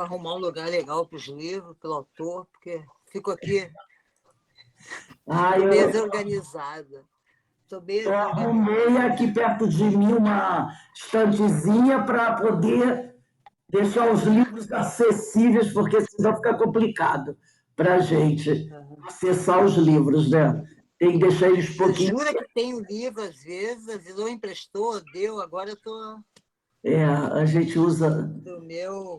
arrumar um lugar legal para os livros, pelo autor, porque fico aqui desorganizada. Eu arrumei aqui perto de mim uma estantezinha para poder deixar os livros acessíveis, porque senão fica complicado para a gente acessar os livros, né? Tem que deixar eles pouquinho. Jura que tem um livro, às vezes, ou emprestou, deu, agora eu estou... A gente usa... Do meu...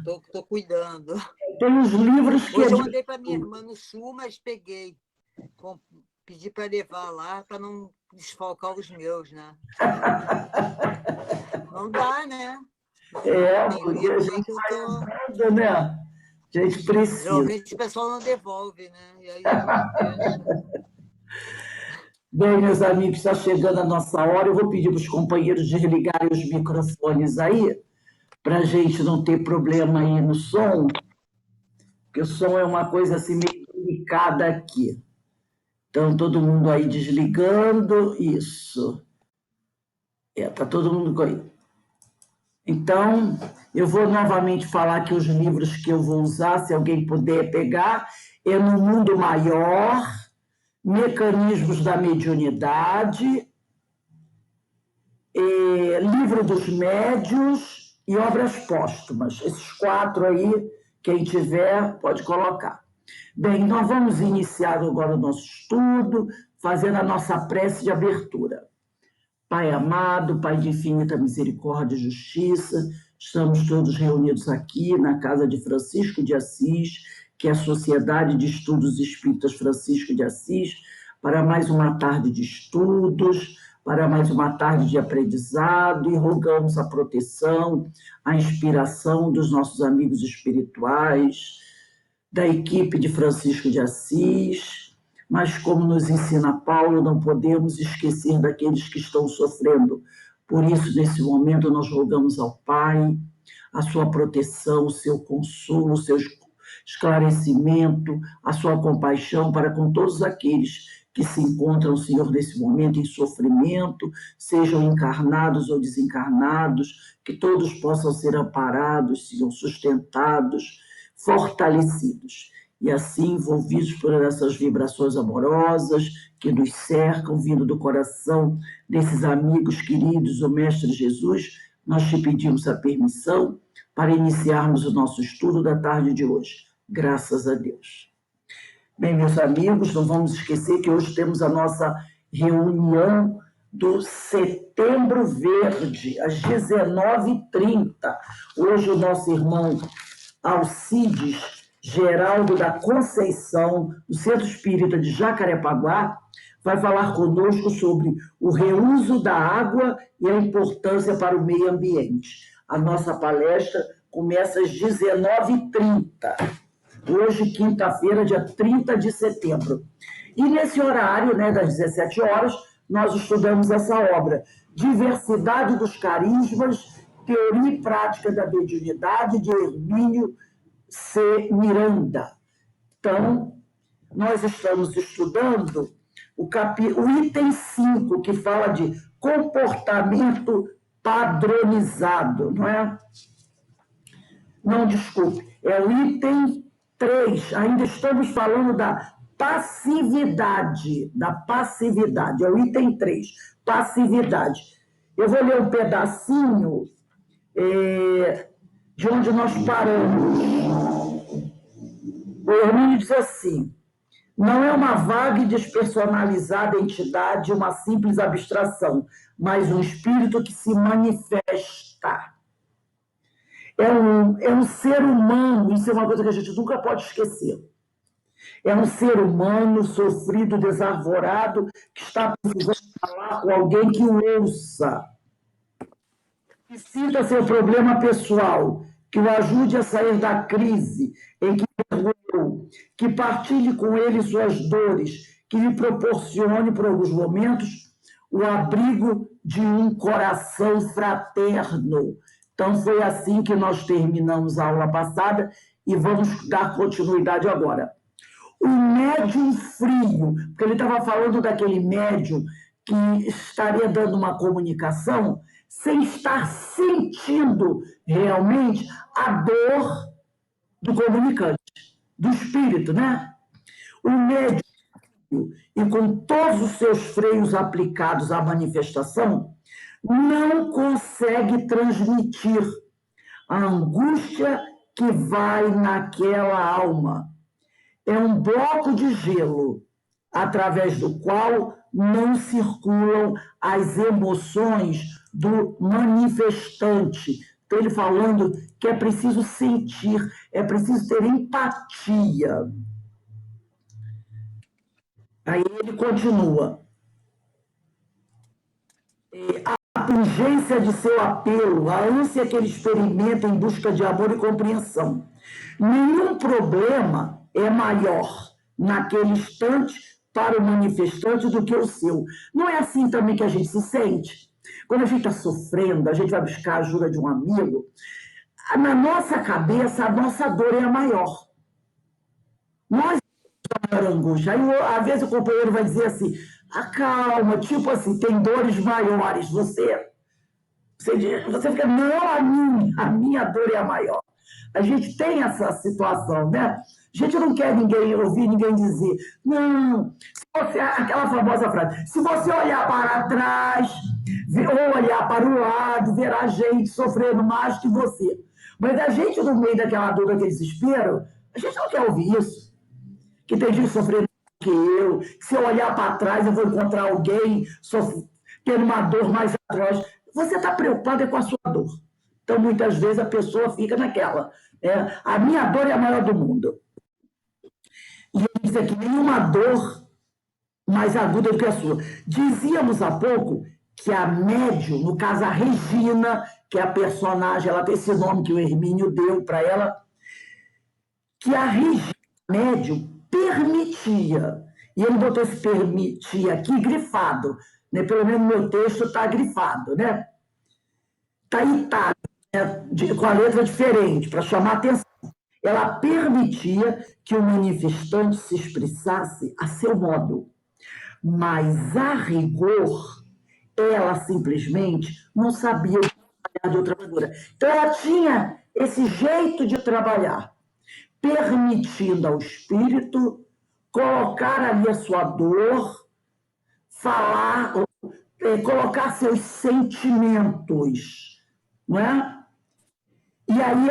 Estou cuidando. Tem os livros que... Hoje eu mandei para minha irmã no Sul, mas peguei. Pedi para levar lá, para não desfalcar os meus, né? Não dá, né? Porque a gente vai né? A gente precisa. Geralmente o pessoal não devolve, né? E aí deixa. Bem, meus amigos, está chegando a nossa hora. Eu vou pedir para os companheiros desligarem os microfones aí, para a gente não ter problema aí no som, porque o som é uma coisa assim meio delicada aqui. Então, todo mundo aí desligando, isso. Tá todo mundo aí. Então, eu vou novamente falar que os livros que eu vou usar, se alguém puder pegar, é No Mundo Maior, Mecanismos da Mediunidade, Livro dos Médiuns e Obras Póstumas. Esses 4 aí, quem tiver, pode colocar. Bem, nós vamos iniciar agora o nosso estudo, fazendo a nossa prece de abertura. Pai amado, Pai de infinita misericórdia e justiça, estamos todos reunidos aqui na casa de Francisco de Assis, que é a Sociedade de Estudos Espíritas Francisco de Assis, para mais uma tarde de estudos, para mais uma tarde de aprendizado, e rogamos a proteção, a inspiração dos nossos amigos espirituais, da equipe de Francisco de Assis. Mas, como nos ensina Paulo, não podemos esquecer daqueles que estão sofrendo. Por isso, nesse momento, nós rogamos ao Pai a sua proteção, o seu consolo, o seu esclarecimento, a sua compaixão para com todos aqueles que se encontram, Senhor, nesse momento em sofrimento, sejam encarnados ou desencarnados, que todos possam ser amparados, Senhor, sustentados, fortalecidos. E assim, envolvidos por essas vibrações amorosas que nos cercam, vindo do coração desses amigos queridos, o Mestre Jesus, nós te pedimos a permissão para iniciarmos o nosso estudo da tarde de hoje. Graças a Deus. Bem, meus amigos, não vamos esquecer que hoje temos a nossa reunião do Setembro Verde, às 19h30. Hoje o nosso irmão Alcides Geraldo da Conceição, do Centro Espírita de Jacarepaguá, vai falar conosco sobre o reuso da água e a importância para o meio ambiente. A nossa palestra começa às 19h30, hoje, quinta-feira, dia 30 de setembro. E nesse horário, das 17 horas, nós estudamos essa obra, Diversidade dos Carismas, Teoria e Prática da Mediunidade, de Hermínio C. Miranda. Então, nós estamos estudando o item 5, que fala de comportamento padronizado, não é? Não, desculpe, é o item 3, ainda estamos falando da passividade, é o item 3, passividade. Eu vou ler um pedacinho de onde nós paramos. O Hermínio diz assim: não é uma vaga e despersonalizada entidade, uma simples abstração, mas um espírito que se manifesta. É um ser humano, isso é uma coisa que a gente nunca pode esquecer. É um ser humano sofrido, desarvorado, que está precisando falar com alguém que o ouça, que sinta seu problema pessoal, que o ajude a sair da crise em que mergulhou, que partilhe com ele suas dores, que lhe proporcione, por alguns momentos, o abrigo de um coração fraterno. Então, foi assim que nós terminamos a aula passada e vamos dar continuidade agora. O médium frio, porque ele estava falando daquele médium que estaria dando uma comunicação sem estar sentindo realmente a dor do comunicante, do espírito, né? O médium, e com todos os seus freios aplicados à manifestação, não consegue transmitir a angústia que vai naquela alma. É um bloco de gelo, através do qual não circulam as emoções do manifestante. Então, ele falando que é preciso sentir, é preciso ter empatia. Aí ele continua. A pungência de seu apelo, a ânsia que ele experimenta em busca de amor e compreensão. Nenhum problema é maior naquele instante para o manifestante do que o seu. Não é assim também que a gente se sente? Quando a gente está sofrendo, a gente vai buscar a ajuda de um amigo, na nossa cabeça, a nossa dor é a maior. Nós estamos na angústia. Aí, às vezes, o companheiro vai dizer assim, acalma, tipo assim, tem dores maiores. Você fica, não, a minha dor é a maior. A gente tem essa situação, né? A gente não quer ouvir ninguém dizer, não, aquela famosa frase, se você olhar para trás, ou olhar para o lado, verá gente sofrendo mais que você. Mas a gente, no meio daquela dor, daquele desespero, a gente não quer ouvir isso. Que tem gente sofrendo mais que eu, que se eu olhar para trás, eu vou encontrar alguém tendo uma dor mais atroz. Você está preocupado com a sua dor. Então, muitas vezes, a pessoa fica naquela. A minha dor é a maior do mundo. E ele diz aqui, nenhuma dor mais aguda do que a sua. Dizíamos há pouco que a médium, no caso a Regina, que é a personagem, ela tem esse nome que o Hermínio deu para ela, que a Regina, médium, permitia, e ele botou esse permitia aqui grifado, né? Pelo menos no meu texto está grifado, né? Está itado, né? Com a letra diferente, para chamar a atenção. Ela permitia que o manifestante se expressasse a seu modo, mas a rigor, ela simplesmente não sabia trabalhar de outra maneira. Então, ela tinha esse jeito de trabalhar, permitindo ao espírito colocar ali a sua dor, falar, colocar seus sentimentos, não é? E aí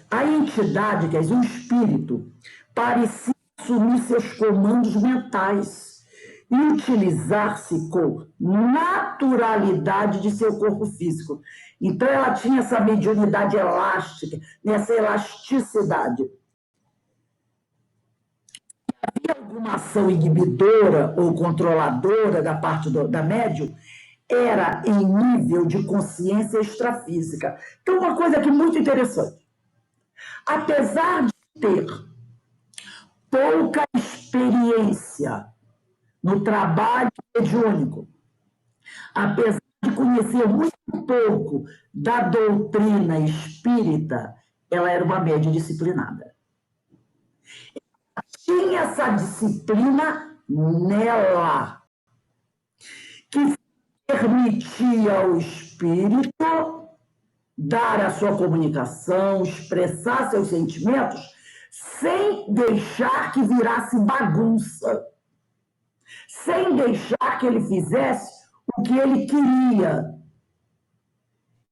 a entidade, quer dizer, o espírito, parecia assumir seus comandos mentais e utilizar-se com naturalidade de seu corpo físico. Então, ela tinha essa mediunidade elástica, essa elasticidade. Havia alguma ação inibidora ou controladora da parte da médium, era em nível de consciência extrafísica. Então, uma coisa aqui muito interessante. Apesar de ter pouca experiência no trabalho mediúnico, apesar de conhecer muito pouco da doutrina espírita, ela era uma médium disciplinada. Tinha essa disciplina nela, que permitia ao espírito dar a sua comunicação, expressar seus sentimentos, sem deixar que virasse bagunça, sem deixar que ele fizesse o que ele queria.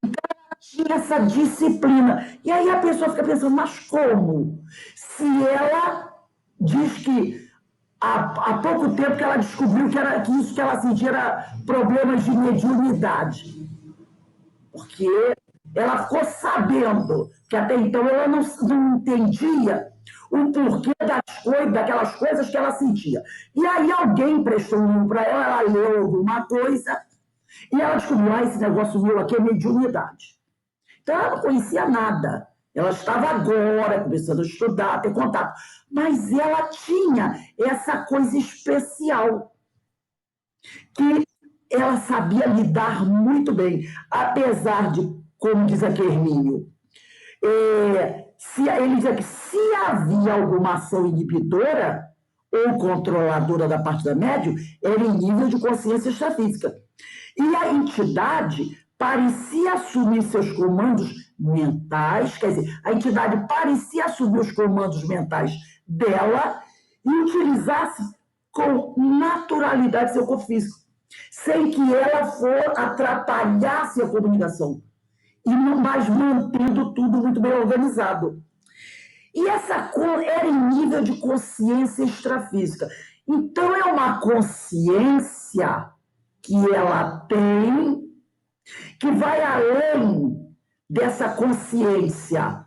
Então, ela tinha essa disciplina. E aí a pessoa fica pensando, mas como? Se ela diz que há pouco tempo que ela descobriu que isso que ela sentia era problemas de mediunidade. Porque ela ficou sabendo que até então ela não entendia o porquê daquelas coisas que ela sentia. E aí alguém prestou um livro para ela, ela leu alguma coisa, e ela descobriu, esse negócio meu aqui é mediunidade. Então ela não conhecia nada. Ela estava agora começando a estudar, a ter contato. Mas ela tinha essa coisa especial, que ela sabia lidar muito bem, apesar de, como diz aqui Hermínio, ele dizia que se havia alguma ação inibidora ou controladora da parte da médium, era em nível de consciência extrafísica. E a entidade parecia assumir seus comandos mentais, quer dizer, a entidade parecia assumir os comandos mentais dela e utilizasse com naturalidade seu corpo físico, sem que ela atrapalhasse a comunicação, e não mais mantendo tudo muito bem organizado. E essa era em nível de consciência extrafísica. Então, é uma consciência que ela tem, que vai além dessa consciência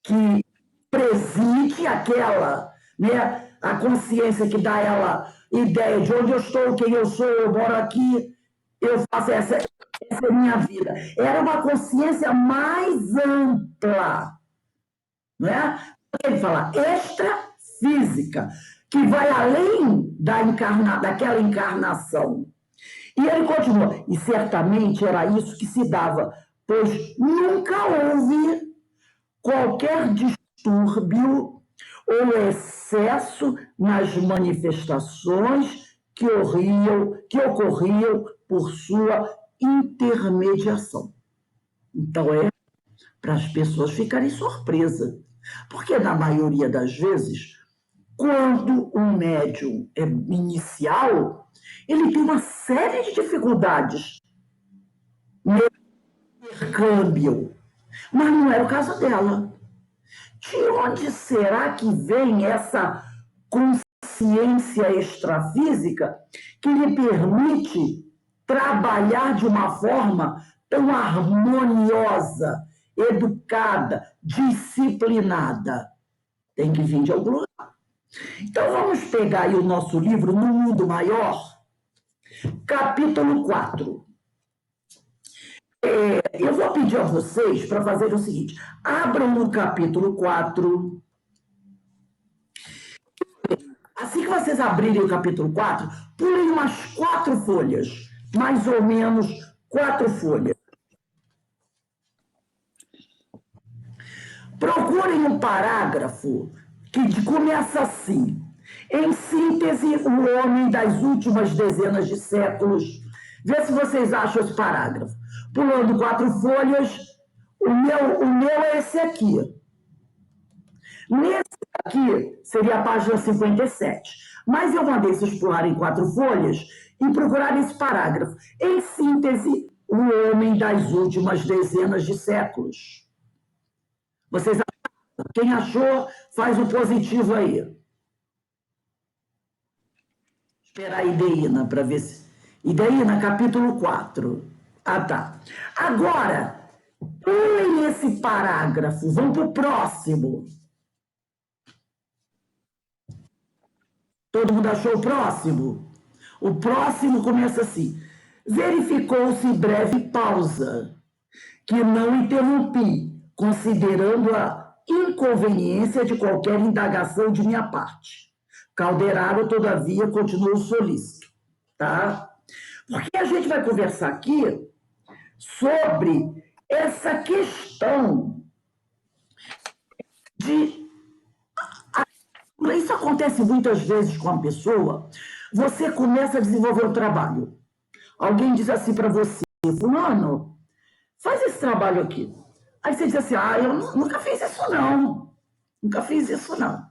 que preside aquela, né? A consciência que dá ela ideia de onde eu estou, quem eu sou, eu moro aqui, eu faço essa é a minha vida. Era uma consciência mais ampla, não é? Ele fala extrafísica, que vai além daquela encarnação. E ele continua, e certamente era isso que se dava, pois nunca houve qualquer distúrbio ou excesso nas manifestações que ocorriam por sua intermediação. Então, é para as pessoas ficarem surpresas, porque na maioria das vezes, quando um médium é inicial, ele tem uma série de dificuldades no intercâmbio, mas não era o caso dela. De onde será que vem essa consciência extrafísica que lhe permite trabalhar de uma forma tão harmoniosa, educada, disciplinada? Tem que vir de algum lugar. Então, vamos pegar aí o nosso livro, No Mundo Maior, capítulo 4. Eu vou pedir a vocês para fazer o seguinte: abram no capítulo 4. Assim que vocês abrirem o capítulo 4, pulem umas 4 folhas, mais ou menos 4 folhas. Procurem um parágrafo que começa assim: em síntese, o homem das últimas dezenas de séculos. Vê se vocês acham esse parágrafo. Pulando 4 folhas, o meu é esse aqui. Nesse aqui seria a página 57. Mas eu mandei vocês pularem 4 folhas e procurarem esse parágrafo. Em síntese, o homem das últimas dezenas de séculos. Vocês acharam? Quem achou, faz o positivo aí. Esperar a Ideína para ver se... Ideína, capítulo 4. Ah, tá. Agora, pulem esse parágrafo, vamos para o próximo. Todo mundo achou o próximo? O próximo começa assim: verificou-se breve pausa, que não interrompi, considerando a inconveniência de qualquer indagação de minha parte. Calderaro, todavia, continuou solícito, tá? Porque a gente vai conversar aqui sobre essa questão de... Isso acontece muitas vezes com a pessoa. Você começa a desenvolver o trabalho. Alguém diz assim para você: fulano, faz esse trabalho aqui. Aí você diz assim: eu nunca fiz isso não. Nunca fiz isso não.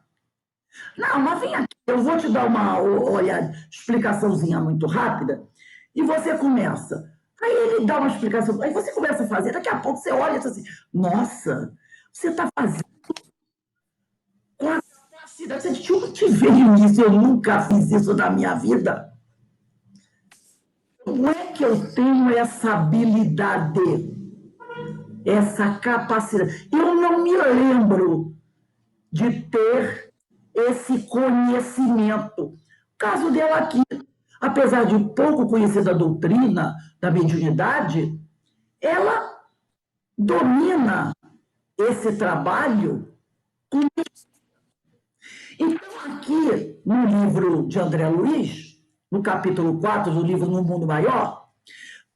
Não, mas vem aqui, eu vou te dar uma explicaçãozinha muito rápida. E você começa. Aí ele dá uma explicação, aí você começa a fazer, daqui a pouco você olha e diz assim: nossa, você está fazendo com a capacidade. Você diz: eu te vejo nisso, eu nunca fiz isso na minha vida. Como é que eu tenho essa habilidade, essa capacidade? Eu não me lembro de ter esse conhecimento. O caso dela aqui, apesar de pouco conhecer da doutrina da mediunidade, ela domina esse trabalho. Então, aqui no livro de André Luiz, no capítulo 4 do livro No Mundo Maior,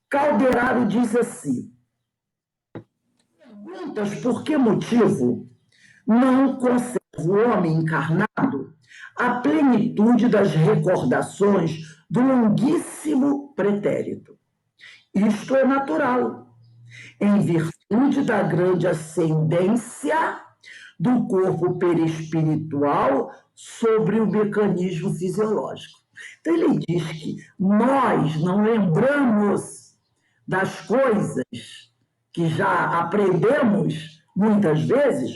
Calderaro diz assim: perguntas por que motivo não conserva o homem encarnado a plenitude das recordações do longuíssimo pretérito. Isto é natural, em virtude da grande ascendência do corpo perispiritual sobre o mecanismo fisiológico. Então, ele diz que nós não lembramos das coisas que já aprendemos muitas vezes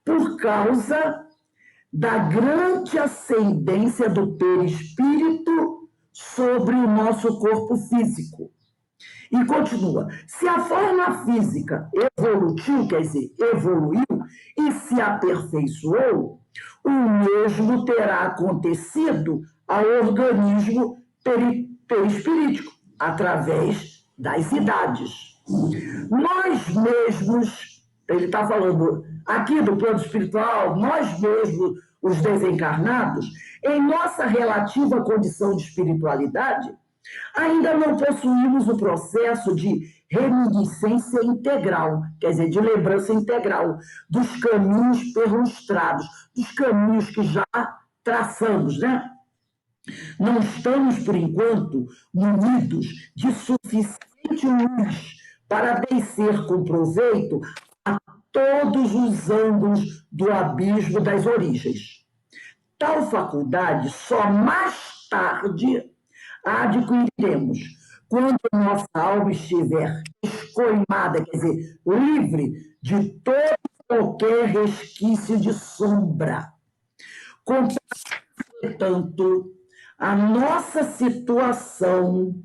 por causa da grande ascendência do perispírito sobre o nosso corpo físico. E continua, se a forma física evoluiu, quer dizer, evoluiu e se aperfeiçoou, o mesmo terá acontecido ao organismo perispirítico, através das idades. Nós mesmos, ele está falando aqui do plano espiritual, nós mesmos, os desencarnados, em nossa relativa condição de espiritualidade, ainda não possuímos o processo de reminiscência integral, quer dizer, de lembrança integral dos caminhos perlustrados, dos caminhos que já traçamos, né? Não estamos, por enquanto, munidos de suficiente luz para descer com proveito a todos os ângulos do abismo das origens. Tal faculdade só mais tarde adquiriremos quando nossa alma estiver escoimada, quer dizer, livre de todo qualquer resquício de sombra. Portanto, a nossa situação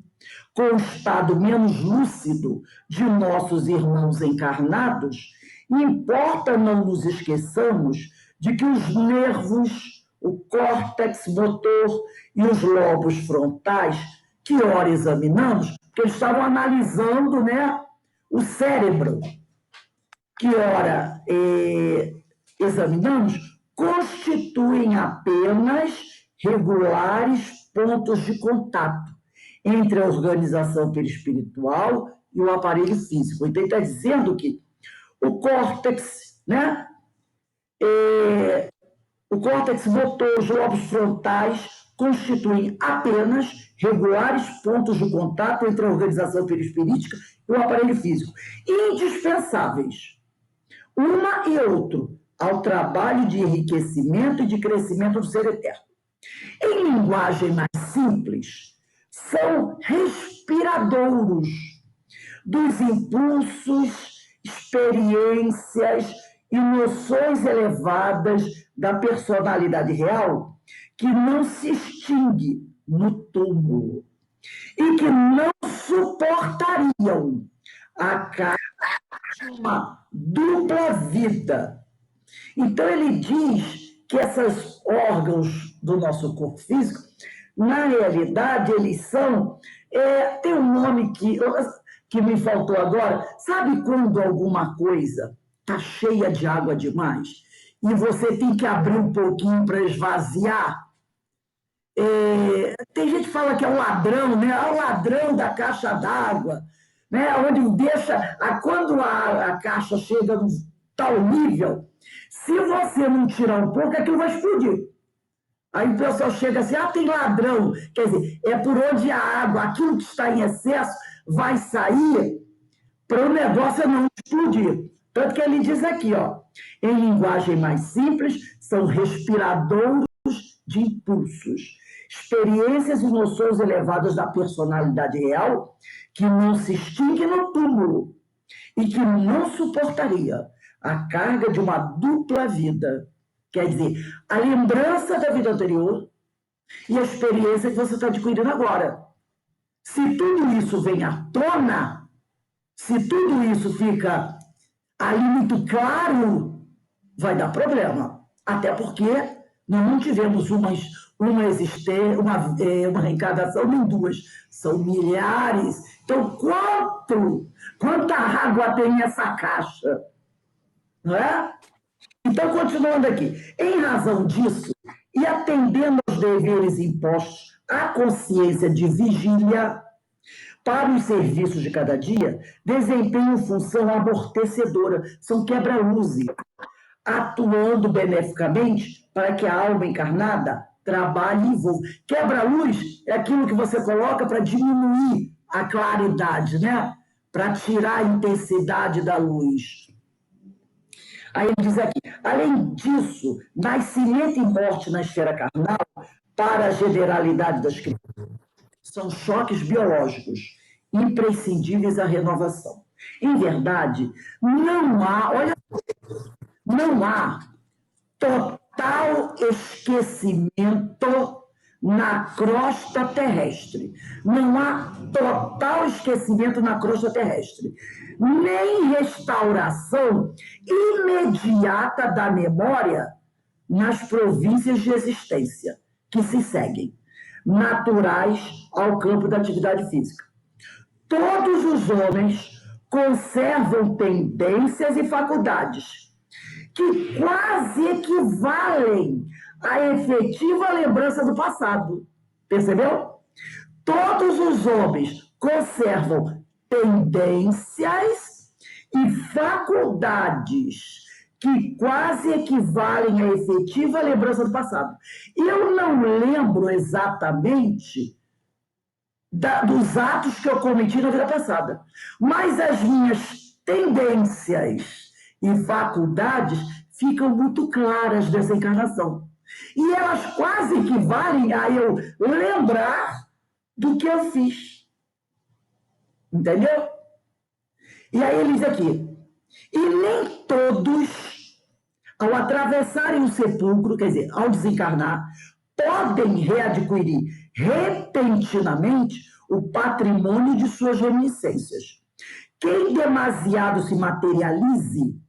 com o estado menos lúcido de nossos irmãos encarnados, importa não nos esqueçamos de que os nervos, o córtex motor e os lobos frontais, que ora examinamos, porque eles estavam analisando, né, o cérebro, que ora examinamos, constituem apenas regulares pontos de contato entre a organização perispiritual e o aparelho físico. Então, ele está dizendo que o córtex, né, o córtex motor, os lobos frontais, constituem apenas regulares pontos de contato entre a organização perispirítica e o aparelho físico, indispensáveis, uma e outro, ao trabalho de enriquecimento e de crescimento do ser eterno. Em linguagem mais simples, são respiradouros dos impulsos, experiências e noções elevadas da personalidade real que não se extingue no túmulo e que não suportariam a carga de uma dupla vida. Então, ele diz que esses órgãos do nosso corpo físico, na realidade, eles são... tem um nome que me faltou agora. Sabe quando alguma coisa está cheia de água demais e você tem que abrir um pouquinho para esvaziar? Tem gente que fala que é o ladrão, né? É o ladrão da caixa d'água, né? Onde deixa... Quando a caixa chega num tal nível, se você não tirar um pouco, aquilo vai explodir. Aí o pessoal chega assim, tem ladrão. Quer dizer, é por onde a água, aquilo que está em excesso, vai sair para o negócio não explodir. Tanto que ele diz aqui, em linguagem mais simples, são respiradouros de impulsos, experiências e noções elevadas da personalidade real que não se extingue no túmulo e que não suportaria a carga de uma dupla vida. Quer dizer, a lembrança da vida anterior e a experiência que você está adquirindo agora. Se tudo isso vem à tona, se tudo isso fica ali muito claro, vai dar problema. Até porque nós não tivemos uma reencarnação, nem duas. São milhares. Então, quanta água tem nessa caixa? Não é? Então, continuando aqui. Em razão disso, e atendendo aos deveres impostos à consciência de vigília para os serviços de cada dia, desempenham função amortecedora, são quebra-luzes, atuando beneficamente para que a alma encarnada trabalhe e envolva. Quebra-luz é aquilo que você coloca para diminuir a claridade, né? para tirar a intensidade da luz. Aí ele diz aqui, além disso, nascimento e morte na esfera carnal, para a generalidade das criaturas, são choques biológicos, imprescindíveis à renovação. Em verdade, não há total esquecimento na crosta terrestre. Não há total esquecimento na crosta terrestre. Nem restauração imediata da memória nas províncias de existência que se seguem, naturais ao campo da atividade física. Todos os homens conservam tendências e faculdades que quase equivalem à efetiva lembrança do passado. Percebeu? Todos os homens conservam tendências e faculdades que quase equivalem à efetiva lembrança do passado. Eu não lembro exatamente dos atos que eu cometi na vida passada, mas as minhas tendências e faculdades ficam muito claras dessa encarnação. E elas quase equivalem a eu lembrar do que eu fiz. Entendeu? E aí ele diz aqui, e nem todos, ao atravessarem o sepulcro, quer dizer, ao desencarnar, podem readquirir repentinamente o patrimônio de suas reminiscências. Quem demasiado se materialize,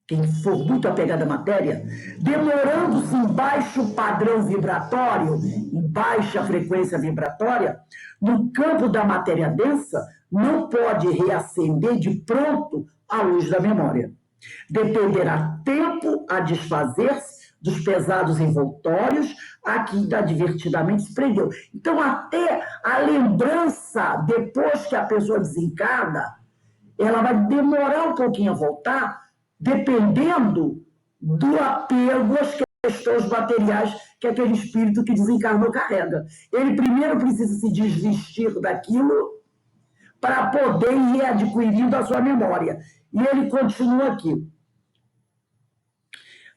quem for muito apegado à matéria, demorando-se em baixo padrão vibratório, em baixa frequência vibratória, no campo da matéria densa, não pode reacender de pronto a luz da memória. Dependerá tempo a desfazer-se dos pesados envoltórios a que divertidamente se prendeu. Então, até a lembrança, depois que a pessoa desencarna, ela vai demorar um pouquinho a voltar, dependendo do apego às questões materiais que aquele espírito que desencarnou carrega. Ele primeiro precisa se desvestir daquilo para poder ir readquirindo a sua memória. E ele continua aqui.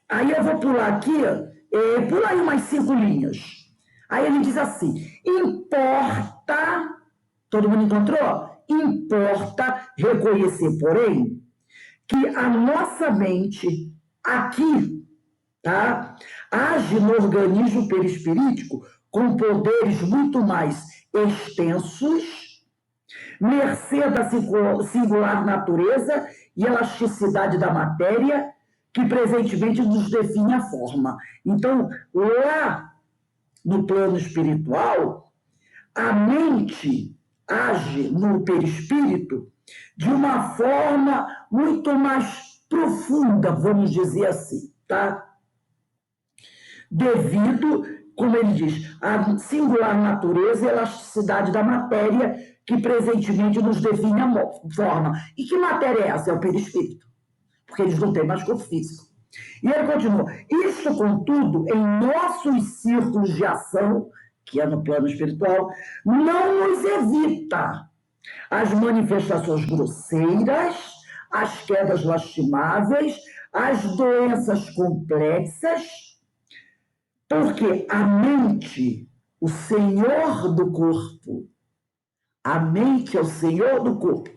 Aí eu vou pular aqui, pula aí umas 5 linhas. Aí ele diz assim, importa, todo mundo encontrou? Importa reconhecer, porém, que a nossa mente aqui, tá, age no organismo perispirítico com poderes muito mais extensos, mercê da singular natureza e elasticidade da matéria, que presentemente nos define a forma. Então, lá no plano espiritual, a mente age no perispírito de uma forma muito mais profunda, vamos dizer assim, tá? Devido, como ele diz, à singular natureza e elasticidade da matéria que presentemente nos define a forma. E que matéria é essa? É o perispírito. Porque eles não têm mais corpo físico. E ele continua, isso, contudo, em nossos círculos de ação, que é no plano espiritual, não nos evita as manifestações grosseiras, as quedas lastimáveis, as doenças complexas, porque a mente, o senhor do corpo, a mente é o senhor do corpo,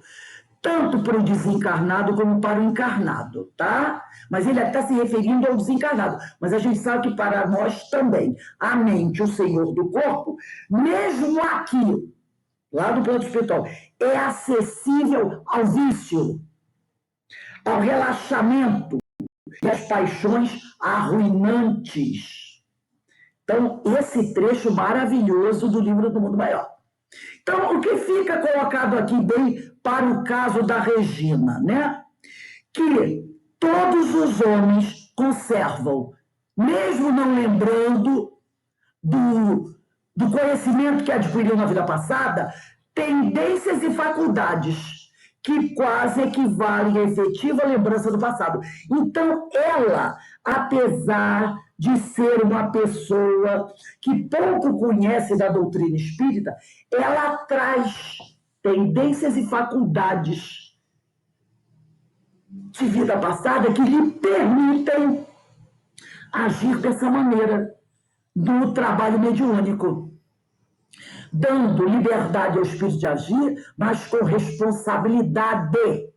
tanto para o desencarnado como para o encarnado, tá? Mas ele está se referindo ao desencarnado. Mas a gente sabe que para nós também, a mente, o senhor do corpo, mesmo aqui, lá do plano espiritual, é acessível ao vício, ao relaxamento e às paixões arruinantes. Então, esse trecho maravilhoso do livro do Mundo Maior. Então, o que fica colocado aqui bem para o caso da Regina, né? Que todos os homens conservam, mesmo não lembrando do conhecimento que adquiriu na vida passada, tendências e faculdades que quase equivalem à efetiva lembrança do passado. Então, ela, apesar de ser uma pessoa que pouco conhece da doutrina espírita, ela traz tendências e faculdades de vida passada que lhe permitem agir dessa maneira no trabalho mediúnico, dando liberdade ao espírito de agir, mas com responsabilidade.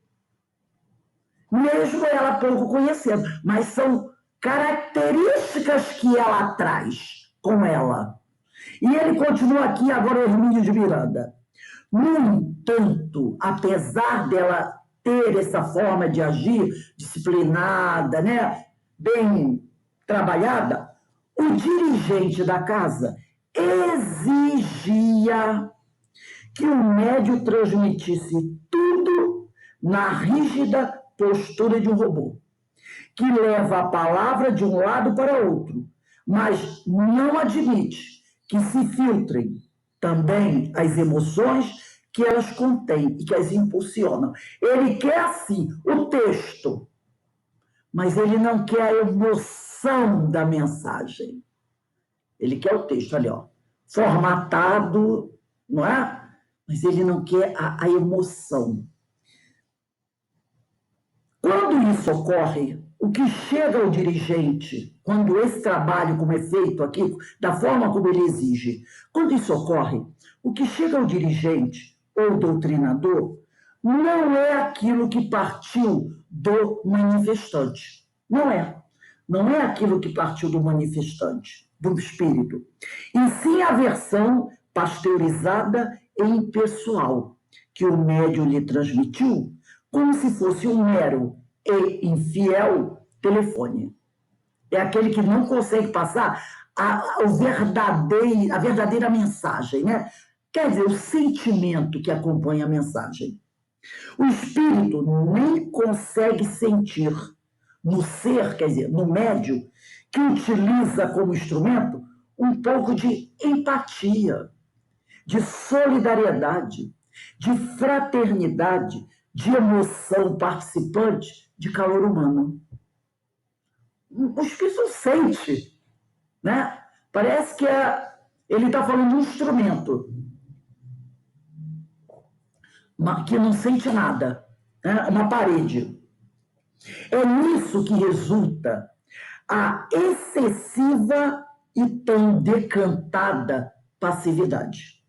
Mesmo ela pouco conhecendo, mas são características que ela traz com ela. E ele continua aqui agora, o Hermínio de Miranda. No entanto, apesar dela ter essa forma de agir disciplinada, né, bem trabalhada, o dirigente da casa exigia que o médium transmitisse tudo na rígida postura de um robô, que leva a palavra de um lado para outro, mas não admite que se filtrem também as emoções que elas contêm e que as impulsionam. Ele quer, assim, o texto, mas ele não quer a emoção da mensagem. Ele quer o texto ali, ó, formatado, não é? Mas ele não quer a emoção. Quando isso ocorre, o que chega ao dirigente, quando esse trabalho, como é feito aqui, da forma como ele exige, quando isso ocorre, o que chega ao dirigente ou doutrinador não é aquilo que partiu do manifestante. Não é. Não é aquilo que partiu do manifestante, do espírito. E sim a versão pasteurizada e impessoal, que o médium lhe transmitiu, como se fosse um mero e infiel telefone. É aquele que não consegue passar a verdadeira mensagem, né? Quer dizer, o sentimento que acompanha a mensagem. O espírito nem consegue sentir no ser, quer dizer, no médium, que utiliza como instrumento um pouco de empatia, de solidariedade, de fraternidade, de emoção participante, de calor humano. O espírito sente, né? Parece que ele está falando de um instrumento, que não sente nada, né? Uma parede. É nisso que resulta a excessiva e tão decantada passividade.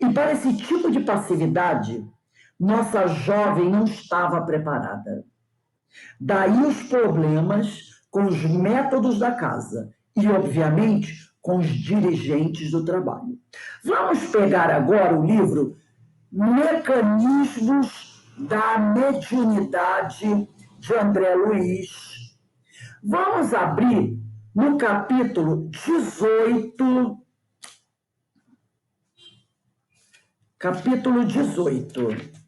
E para esse tipo de passividade, nossa jovem não estava preparada. Daí os problemas com os métodos da casa e, obviamente, com os dirigentes do trabalho. Vamos pegar agora o livro Mecanismos da Mediunidade, de André Luiz. Vamos abrir no capítulo 18. Capítulo 18.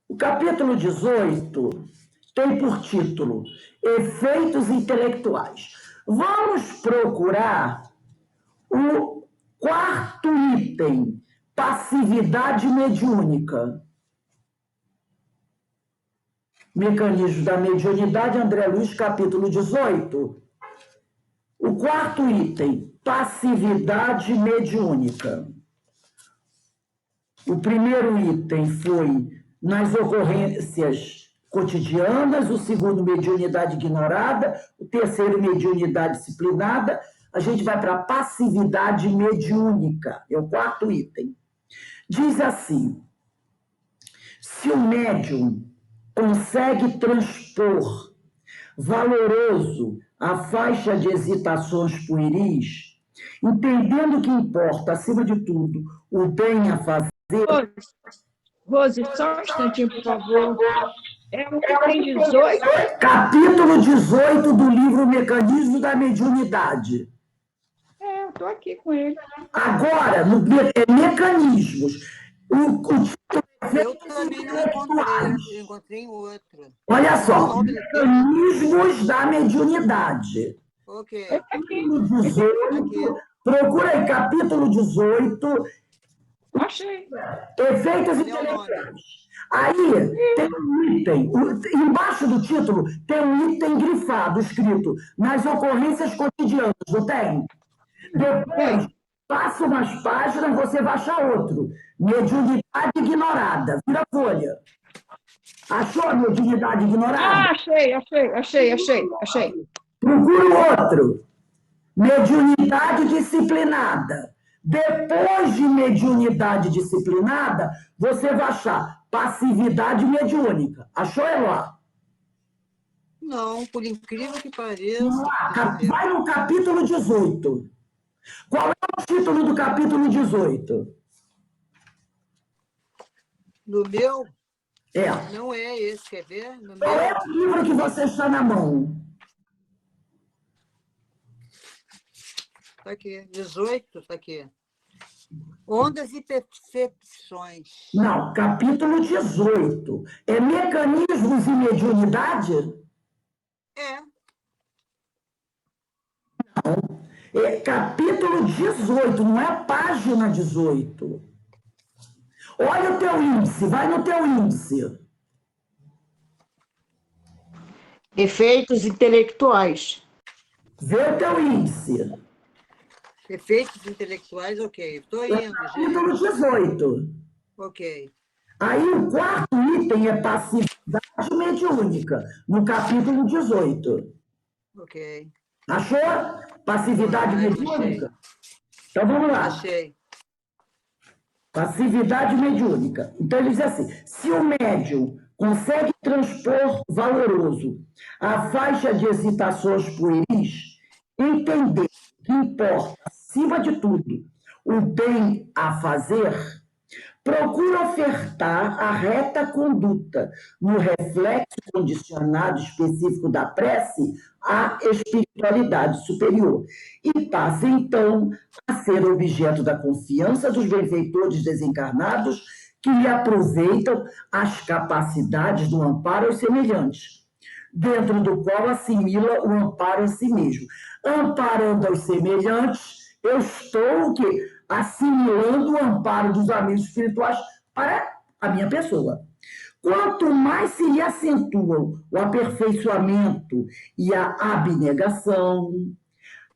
O capítulo 18 tem por título Efeitos Intelectuais. Vamos procurar o quarto item, passividade mediúnica. Mecanismo da Mediunidade, André Luiz, capítulo 18. O quarto item, passividade mediúnica. O primeiro item foi nas ocorrências cotidianas, o segundo, mediunidade ignorada, o terceiro, mediunidade disciplinada. A gente vai para a passividade mediúnica, é o quarto item. Diz assim: se o médium consegue transpor valoroso a faixa de excitações pueris, entendendo que importa, acima de tudo, o bem a fazer. Rose, só um instantinho, por favor. É o item 18? Capítulo 18 do livro Mecanismo da Mediunidade. Eu estou aqui com ele. Agora, no mecanismos. Eu também não encontrei, eu encontrei em outro. Olha só, mecanismos da mediunidade. Ok. Capítulo 18, procura aí, capítulo 18, Achei. efeitos intelectuais. Aí tem um item, embaixo do título tem um item grifado, escrito nas ocorrências cotidianas, não tem? Depois Passa umas páginas, você vai achar outro. Mediunidade ignorada. Vira a folha. Achou a mediunidade ignorada? Ah, achei. Procura o outro. Mediunidade disciplinada. Depois de mediunidade disciplinada, você vai achar passividade mediúnica. Achou, Eloá? Não, por incrível que pareça. Vamos lá, Deixa eu ver. vai no capítulo 18. Qual é o título do capítulo 18? No meu, É. não é esse, quer ver? No Qual é meu, o livro que você está na mão? tá aqui. 18, tá aqui. Ondas e percepções. Não, capítulo 18. É mecanismos e mediunidade? É. É capítulo 18, não é página 18. Olha o teu índice, vai no teu índice. Efeitos intelectuais. Vê o teu índice. Efeitos intelectuais, ok. Estou É indo, capítulo gente. 18. Ok. Aí o quarto item é passividade mediúnica, no capítulo 18. Ok. Achou? Passividade mediúnica? Então vamos lá. Achei. Passividade mediúnica. Então ele diz assim: se o médium consegue transpor valoroso a faixa de excitações pueris, entender que importa, acima de tudo, o bem a fazer, procura ofertar a reta conduta no reflexo condicionado específico da prece à espiritualidade superior e passa, então, a ser objeto da confiança dos benfeitores desencarnados que lhe aproveitam as capacidades do amparo aos semelhantes, dentro do qual assimila o amparo a si mesmo. Amparando aos semelhantes, eu estou o quê? Assimilando o amparo dos amigos espirituais para a minha pessoa. Quanto mais se lhe acentuam o aperfeiçoamento e a abnegação,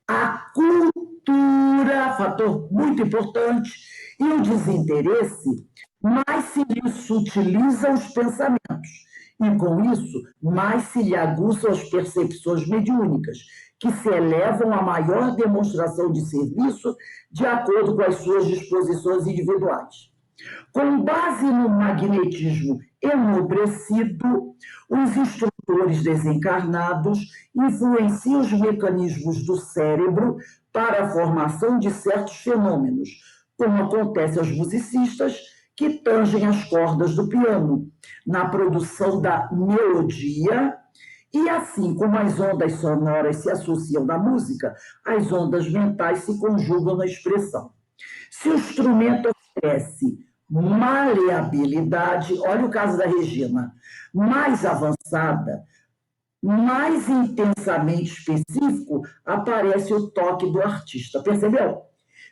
a cultura, fator muito importante, e o desinteresse, mais se lhe sutilizam os pensamentos. E com isso, mais se lhe aguçam as percepções mediúnicas, que se elevam à maior demonstração de serviço de acordo com as suas disposições individuais. Com base no magnetismo enobrecido, os instrutores desencarnados influenciam os mecanismos do cérebro para a formação de certos fenômenos, como acontece aos musicistas que tangem as cordas do piano, na produção da melodia. E assim como as ondas sonoras se associam na música, as ondas mentais se conjugam na expressão. Se o instrumento oferece maleabilidade, olha o caso da Regina, mais avançada, mais intensamente específico, aparece o toque do artista. Percebeu?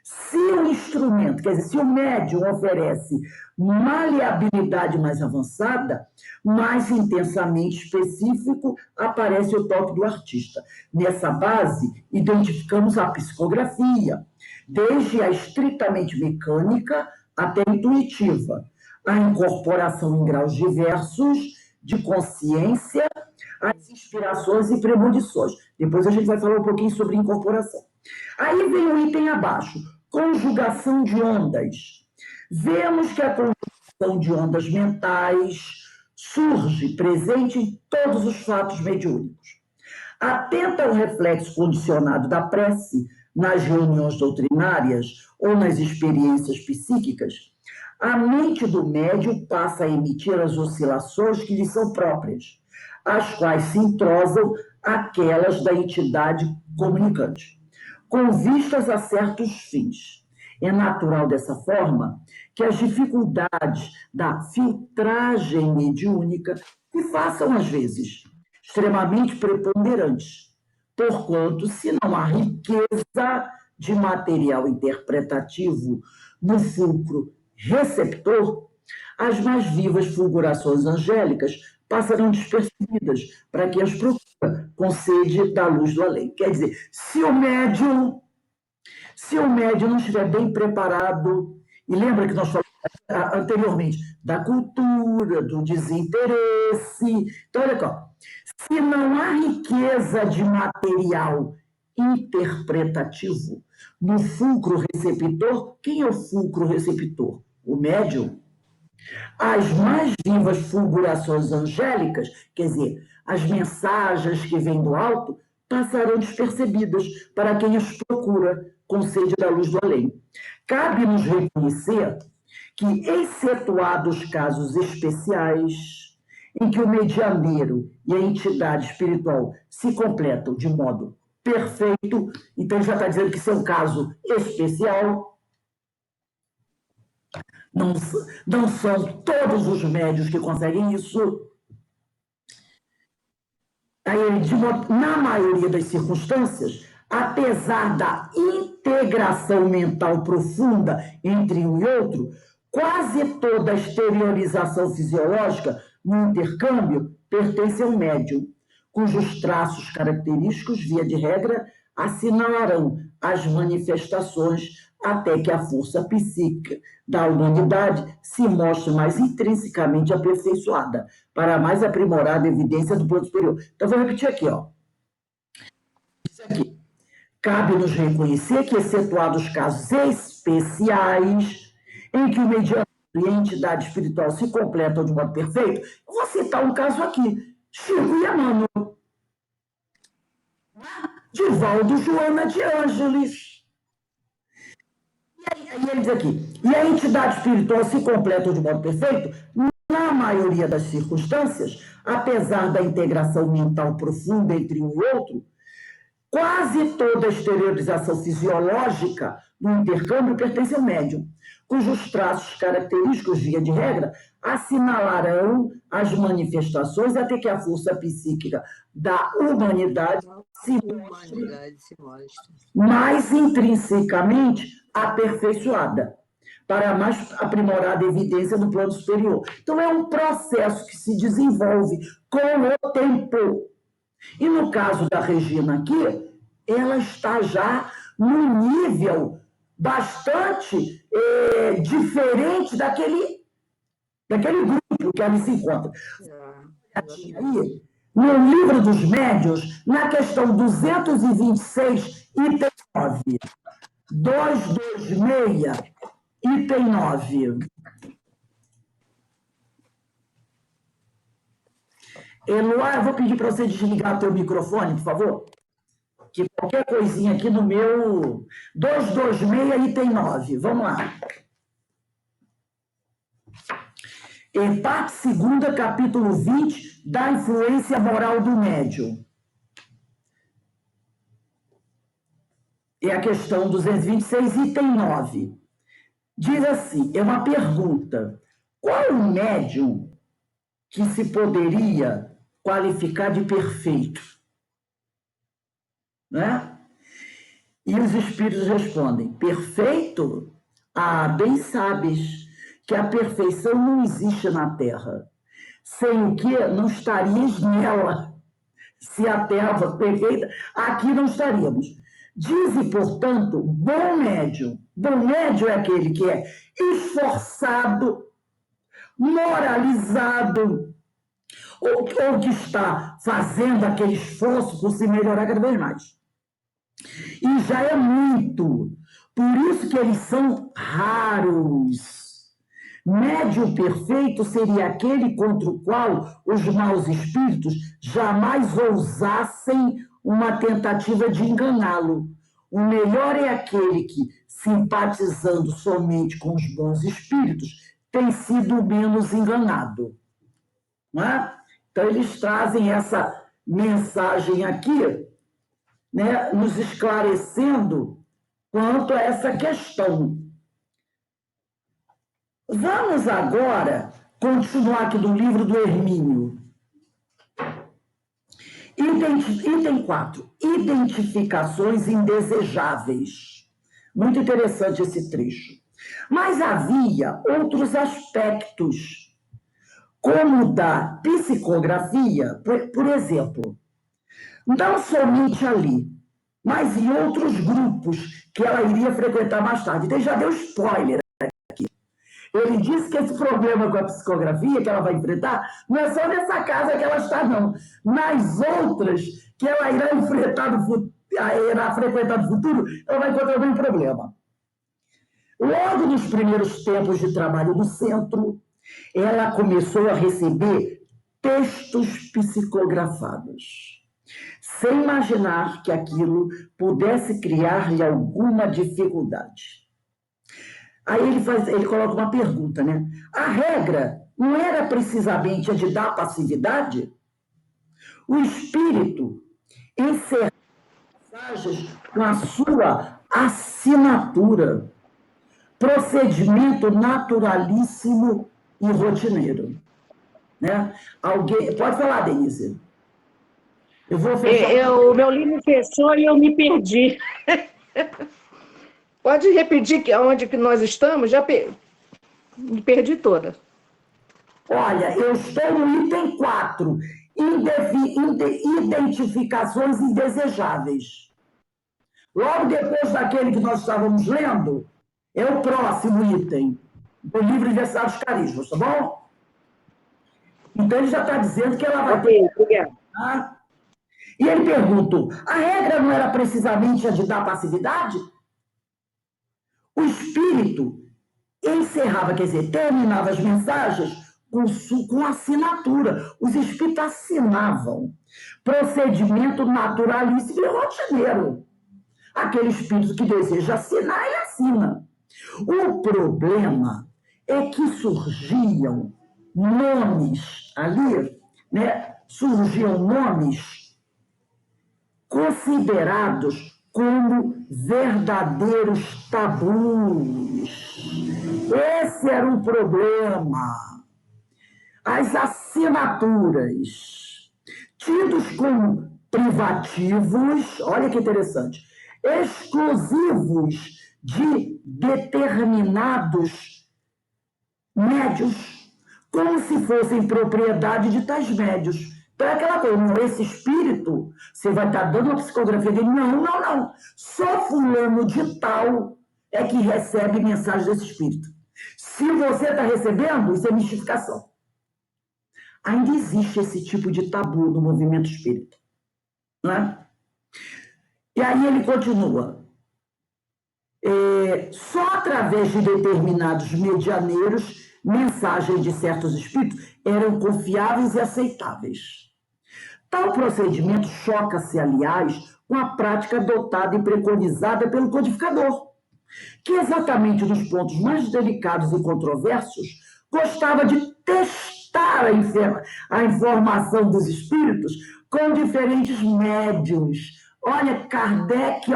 Se o instrumento, quer dizer, se o médium oferece maleabilidade mais avançada, mais intensamente específico, aparece o toque do artista. Nessa base, identificamos a psicografia, desde a estritamente mecânica até a intuitiva, a incorporação em graus diversos de consciência, as inspirações e premonições. Depois a gente vai falar um pouquinho sobre incorporação. Aí vem o item abaixo, conjugação de ondas. Vemos que a conjugação de ondas mentais surge presente em todos os fatos mediúnicos. Atenta ao reflexo condicionado da prece nas reuniões doutrinárias ou nas experiências psíquicas, a mente do médium passa a emitir as oscilações que lhe são próprias, as quais se entrosam aquelas da entidade comunicante, com vistas a certos fins. É natural dessa forma que as dificuldades da filtragem mediúnica se façam, às vezes, extremamente preponderantes, porquanto, se não há riqueza de material interpretativo no fulcro receptor, as mais vivas fulgurações angélicas passarão despercebidas para quem as procura com sede da luz do além. Quer dizer, se o médium Se o médium não estiver bem preparado, e lembra que nós falamos anteriormente da cultura, do desinteresse. Então, olha aqui, se não há riqueza de material interpretativo no fulcro receptor, quem é o fulcro receptor? O médium. As mais vivas fulgurações angélicas, quer dizer, as mensagens que vêm do alto, passarão despercebidas para quem as procura com sede da luz do além. Cabe-nos reconhecer que, excetuados casos especiais, em que o medianeiro e a entidade espiritual se completam de modo perfeito, então já está dizendo que isso é um caso especial. Não são todos os médios que conseguem isso. Aí, na maioria das circunstâncias, apesar da integração mental profunda entre um e outro, quase toda a exteriorização fisiológica no intercâmbio pertence ao médium, cujos traços característicos, via de regra, assinalarão as manifestações até que a força psíquica da humanidade se mostre mais intrinsecamente aperfeiçoada, para a mais aprimorada evidência do plano superior. Então, vou repetir aqui, ó. Isso aqui. Cabe-nos reconhecer que, excetuados casos especiais, em que o mediano e a entidade espiritual se completam de modo perfeito, eu vou citar um caso aqui. Chico e Emmanuel. Divaldo Joana de Ângeles. E ele diz aqui, e a entidade espiritual se completa de modo perfeito, na maioria das circunstâncias, apesar da integração mental profunda entre um e outro, quase toda a exteriorização fisiológica do intercâmbio pertence ao médium, cujos traços característicos, via de regra, assinalarão as manifestações até que a força psíquica da humanidade se mostre mais intrinsecamente aperfeiçoada, para a mais aprimorada evidência do plano superior. Então, é um processo que se desenvolve com o tempo. E no caso da Regina aqui, ela está já num nível bastante diferente daquele grupo que ela se encontra. Aí, no livro dos médiuns, na questão 226, item 9. 226, item 9. Eloá, eu vou pedir para você desligar o teu microfone, por favor. Que qualquer coisinha aqui no meu... 226, item 9. Vamos lá. Parte 2ª, capítulo 20, da influência moral do médium. É a questão 226, item 9. Diz assim, é uma pergunta. Qual o médium que se poderia qualificar de perfeito? Né? E os espíritos respondem, perfeito? Ah, bem sabes que a perfeição não existe na Terra, sem o que não estarias nela. Se a Terra fosse perfeita, aqui não estaríamos. Dize, portanto, bom médium. Bom médium é aquele que é esforçado, moralizado, ou que está fazendo aquele esforço por se melhorar cada vez mais. E já é muito. Por isso que eles são raros. Médium perfeito seria aquele contra o qual os maus espíritos jamais ousassem uma tentativa de enganá-lo. O melhor é aquele que, simpatizando somente com os bons espíritos, tem sido menos enganado. Não é? Então, eles trazem essa mensagem aqui, né, nos esclarecendo quanto a essa questão. Vamos agora continuar aqui do livro do Hermínio. Item 4. Identificações indesejáveis. Muito interessante esse trecho. Mas havia outros aspectos, como o da psicografia, por exemplo. Não somente ali, mas em outros grupos que ela iria frequentar mais tarde. Então, ele já deu spoiler aqui. Ele disse que esse problema com a psicografia que ela vai enfrentar não é só nessa casa que ela está, não. Nas outras que ela irá enfrentar no futuro, irá frequentar no futuro, ela vai encontrar o mesmo problema. Logo nos primeiros tempos de trabalho do centro, ela começou a receber textos psicografados, sem imaginar que aquilo pudesse criar-lhe alguma dificuldade. Aí ele coloca uma pergunta, né? A regra não era precisamente a de dar passividade? O espírito encerrava mensagens com a sua assinatura, procedimento naturalíssimo e rotineiro. Né? Alguém pode falar, Denise? Eu vou fechar. O meu livro fechou e eu me perdi. Pode repetir onde que nós estamos? Me perdi toda. Olha, eu estou no item 4, identificações indesejáveis. Logo depois daquele que nós estávamos lendo, é o próximo item do livro Universidade dos Carismas, tá bom? Então, ele já está dizendo que ela vai ter... Tá? E ele perguntou, a regra não era precisamente a de dar passividade? O espírito encerrava, quer dizer, terminava as mensagens com assinatura. Os espíritos assinavam. Procedimento naturalíssimo e rotineiro. Aquele espírito que deseja assinar, ele assina. O problema é que surgiam nomes ali, né? Surgiam nomes considerados como verdadeiros tabus. Esse era o problema. As assinaturas, tidos como privativos, olha que interessante, exclusivos de determinados médios, como se fossem propriedade de tais médios. Então é aquela coisa, esse espírito, você vai estar dando a psicografia dele, não. Só fulano de tal é que recebe mensagem desse espírito. Se você está recebendo, isso é mistificação. Ainda existe esse tipo de tabu no movimento espírita. Não é? E aí ele continua. Só através de determinados medianeiros, mensagens de certos espíritos eram confiáveis e aceitáveis. Tal procedimento choca-se, aliás, com a prática adotada e preconizada pelo codificador, que exatamente nos pontos mais delicados e controversos gostava de testar a informação dos espíritos com diferentes médiuns. Olha, Kardec,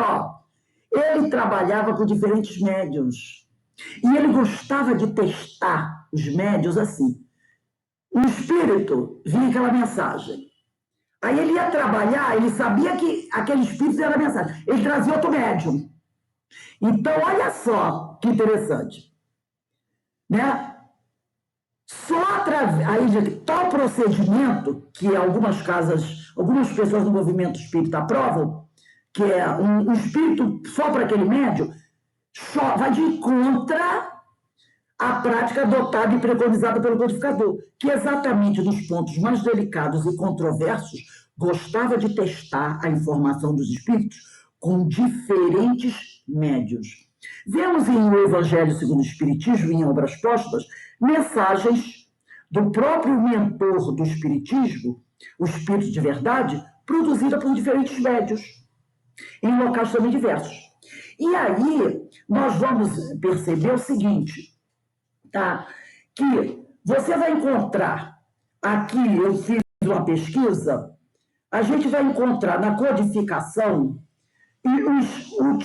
ele trabalhava com diferentes médiuns. E ele gostava de testar os médiuns assim. O espírito vinha aquela mensagem. Aí ele ia trabalhar, ele sabia que aquele espírito era a mensagem. Ele trazia outro médium. Então, olha só que interessante. Né? Só através de tal procedimento, que algumas pessoas no movimento espírita aprovam, que é um espírito só para aquele médium, vai de contra a prática adotada e preconizada pelo codificador, que exatamente nos pontos mais delicados e controversos gostava de testar a informação dos espíritos com diferentes médios. Vemos em O Evangelho segundo o Espiritismo, em Obras Póstumas, mensagens do próprio mentor do Espiritismo, o Espírito de Verdade, produzida por diferentes médios, em locais também diversos. E aí, nós vamos perceber o seguinte, tá? Que você vai encontrar, aqui eu fiz uma pesquisa, a gente vai encontrar na codificação e o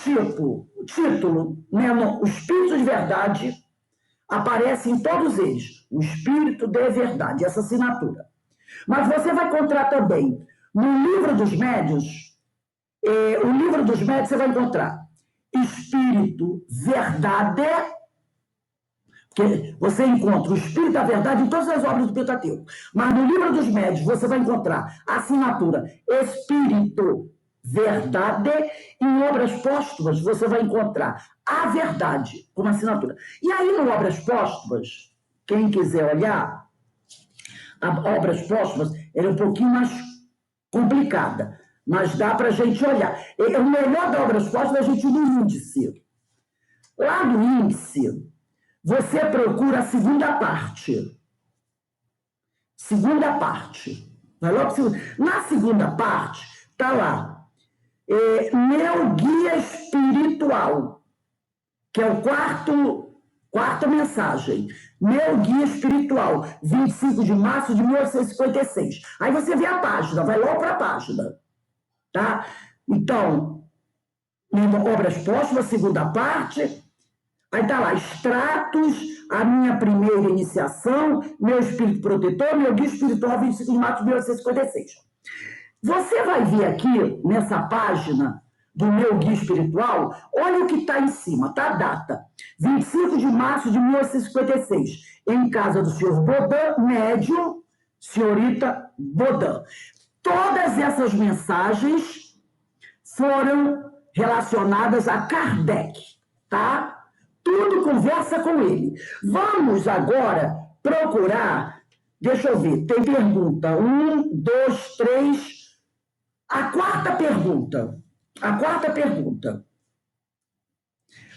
título, né, o Espírito de Verdade, aparece em todos eles, o Espírito de Verdade, essa assinatura. Mas você vai encontrar também, no Livro dos Médiuns, o Livro dos Médiuns você vai encontrar Espírito Verdade, porque você encontra o Espírito da Verdade em todas as obras do Pentateuco, mas no Livro dos Médiuns você vai encontrar a assinatura Espírito verdade. Em Obras Póstumas, você vai encontrar a verdade como assinatura. E aí, no Obras Póstumas, quem quiser olhar, a Obras Póstumas ela é um pouquinho mais complicada, mas dá para a gente olhar. O melhor da Obras Póstumas é a gente ir no índice. Lá no índice, você procura a segunda parte. Segunda parte. Vai logo na segunda parte, está lá. Meu guia espiritual, que é o quarta mensagem. Meu guia espiritual, 25 de março de 1856. Aí você vê a página, vai logo para a página. Tá? Então, Obras Póstumas, segunda parte. Aí está lá, extratos, a minha primeira iniciação, meu espírito protetor, meu guia espiritual, 25 de março de 1856. Você vai ver aqui, nessa página do meu guia espiritual, olha o que está em cima, tá? A data, 25 de março de 1856, em casa do senhor Baudin, médium, senhorita Baudin. Todas essas mensagens foram relacionadas a Kardec, tá? Tudo conversa com ele. Vamos agora procurar, deixa eu ver, tem pergunta, 1, 2, 3, a quarta pergunta.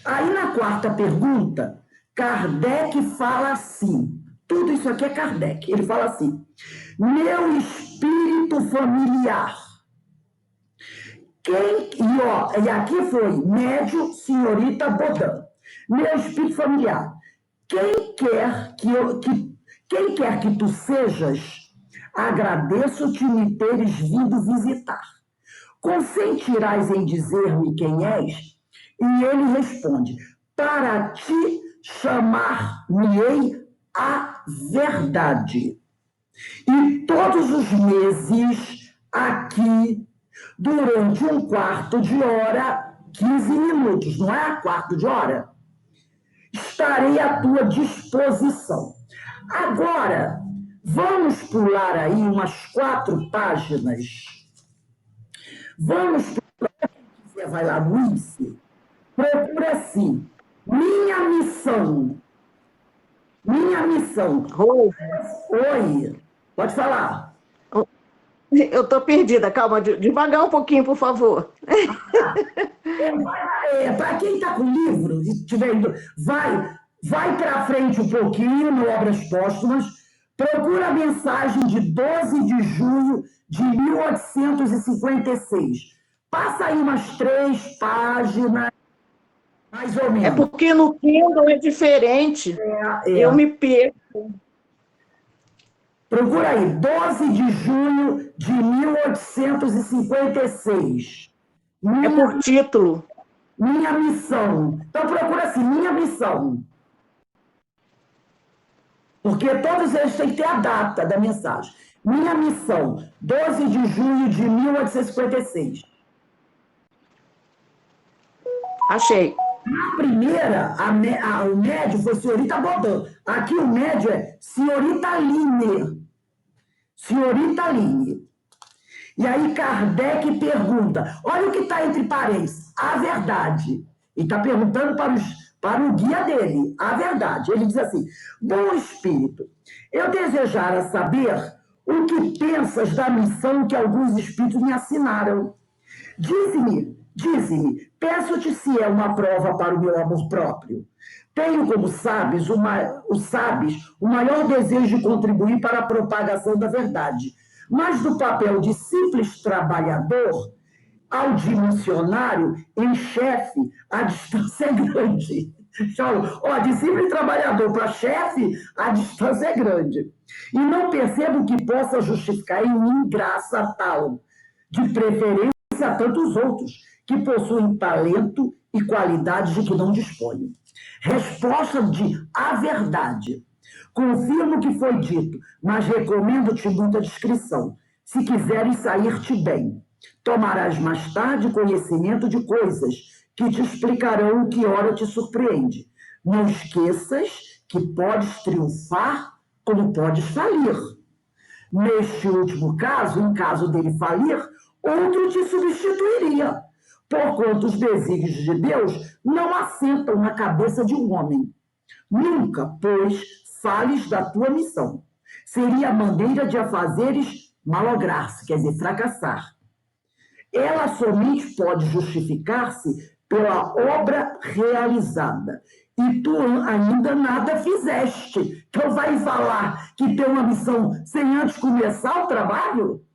Aí na quarta pergunta, Kardec fala assim, tudo isso aqui é Kardec, ele fala assim, meu espírito familiar. E aqui foi médium, senhorita Baudin. Meu espírito familiar. Quem quer que tu sejas, agradeço-te me teres vindo visitar. Consentirás em dizer-me quem és? E ele responde, para ti chamar-me-ei a verdade. E todos os meses aqui, durante um quarto de hora, 15 minutos, não é? Quarto de hora? Estarei à tua disposição. Agora, vamos pular aí umas 4 páginas. Vamos pular, você vai lá no índice, procura assim, minha missão. Oi, pode falar. Eu estou perdida, calma, devagar um pouquinho, por favor. Para quem está com livro, e tiver indo, vai para frente um pouquinho no Obras Póstumas, procura a mensagem de 12 de junho de 1856. Passa aí umas 3 páginas, mais ou menos. É porque no Kindle é diferente. Eu me perco. Procura aí, 12 de junho de 1856. É por título. Minha missão. Então procura assim, minha missão. Porque todos eles têm que ter a data da mensagem. Minha missão, 12 de junho de 1856. Achei. A primeira, o médio foi senhorita Baudin. Aqui o médio é senhorita Aline. Senhorita Aline. E aí Kardec pergunta, olha o que está entre parênteses, a verdade. Ele está perguntando para o guia dele, a verdade. Ele diz assim, bom espírito, eu desejara saber o que pensas da missão que alguns espíritos me assinaram. Dize-me, peço-te se é uma prova para o meu amor próprio. Tenho, como sabes, o maior desejo de contribuir para a propagação da verdade, mas do papel de simples trabalhador ao de missionário em chefe, a distância é grande. De simples trabalhador para chefe, a distância é grande. E não percebo que possa justificar em mim graça tal, de preferência a tantos outros, que possuem talento e qualidades de que não disponho. Resposta de a verdade. Confirmo o que foi dito, mas recomendo-te muita discrição. Se quiseres sair-te bem, tomarás mais tarde conhecimento de coisas que te explicarão o que ora te surpreende. Não esqueças que podes triunfar como podes falir. Neste último caso, em caso dele falir, outro te substituiria, porquanto os desígnios de Deus não assentam na cabeça de um homem. Nunca, pois, fales da tua missão. Seria a maneira de a fazeres malograr-se, quer dizer, fracassar. Ela somente pode justificar-se pela obra realizada. E tu ainda nada fizeste. Então vai falar que tem uma missão sem antes começar o trabalho?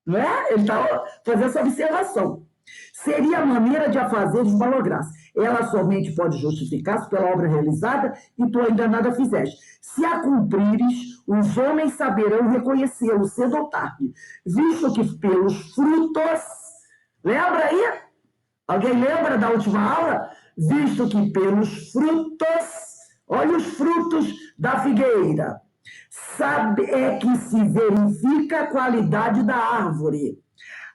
Não é? Ele está fazendo essa observação. Seria a maneira de a fazeres malograr-se. Ela somente pode justificar-se pela obra realizada e tu ainda nada fizeste. Se a cumprires, os homens saberão reconhecê-lo cedo ou tarde, visto que pelos frutos... Lembra aí? Alguém lembra da última aula? Visto que pelos frutos, olha os frutos da figueira, sabe é que se verifica a qualidade da árvore.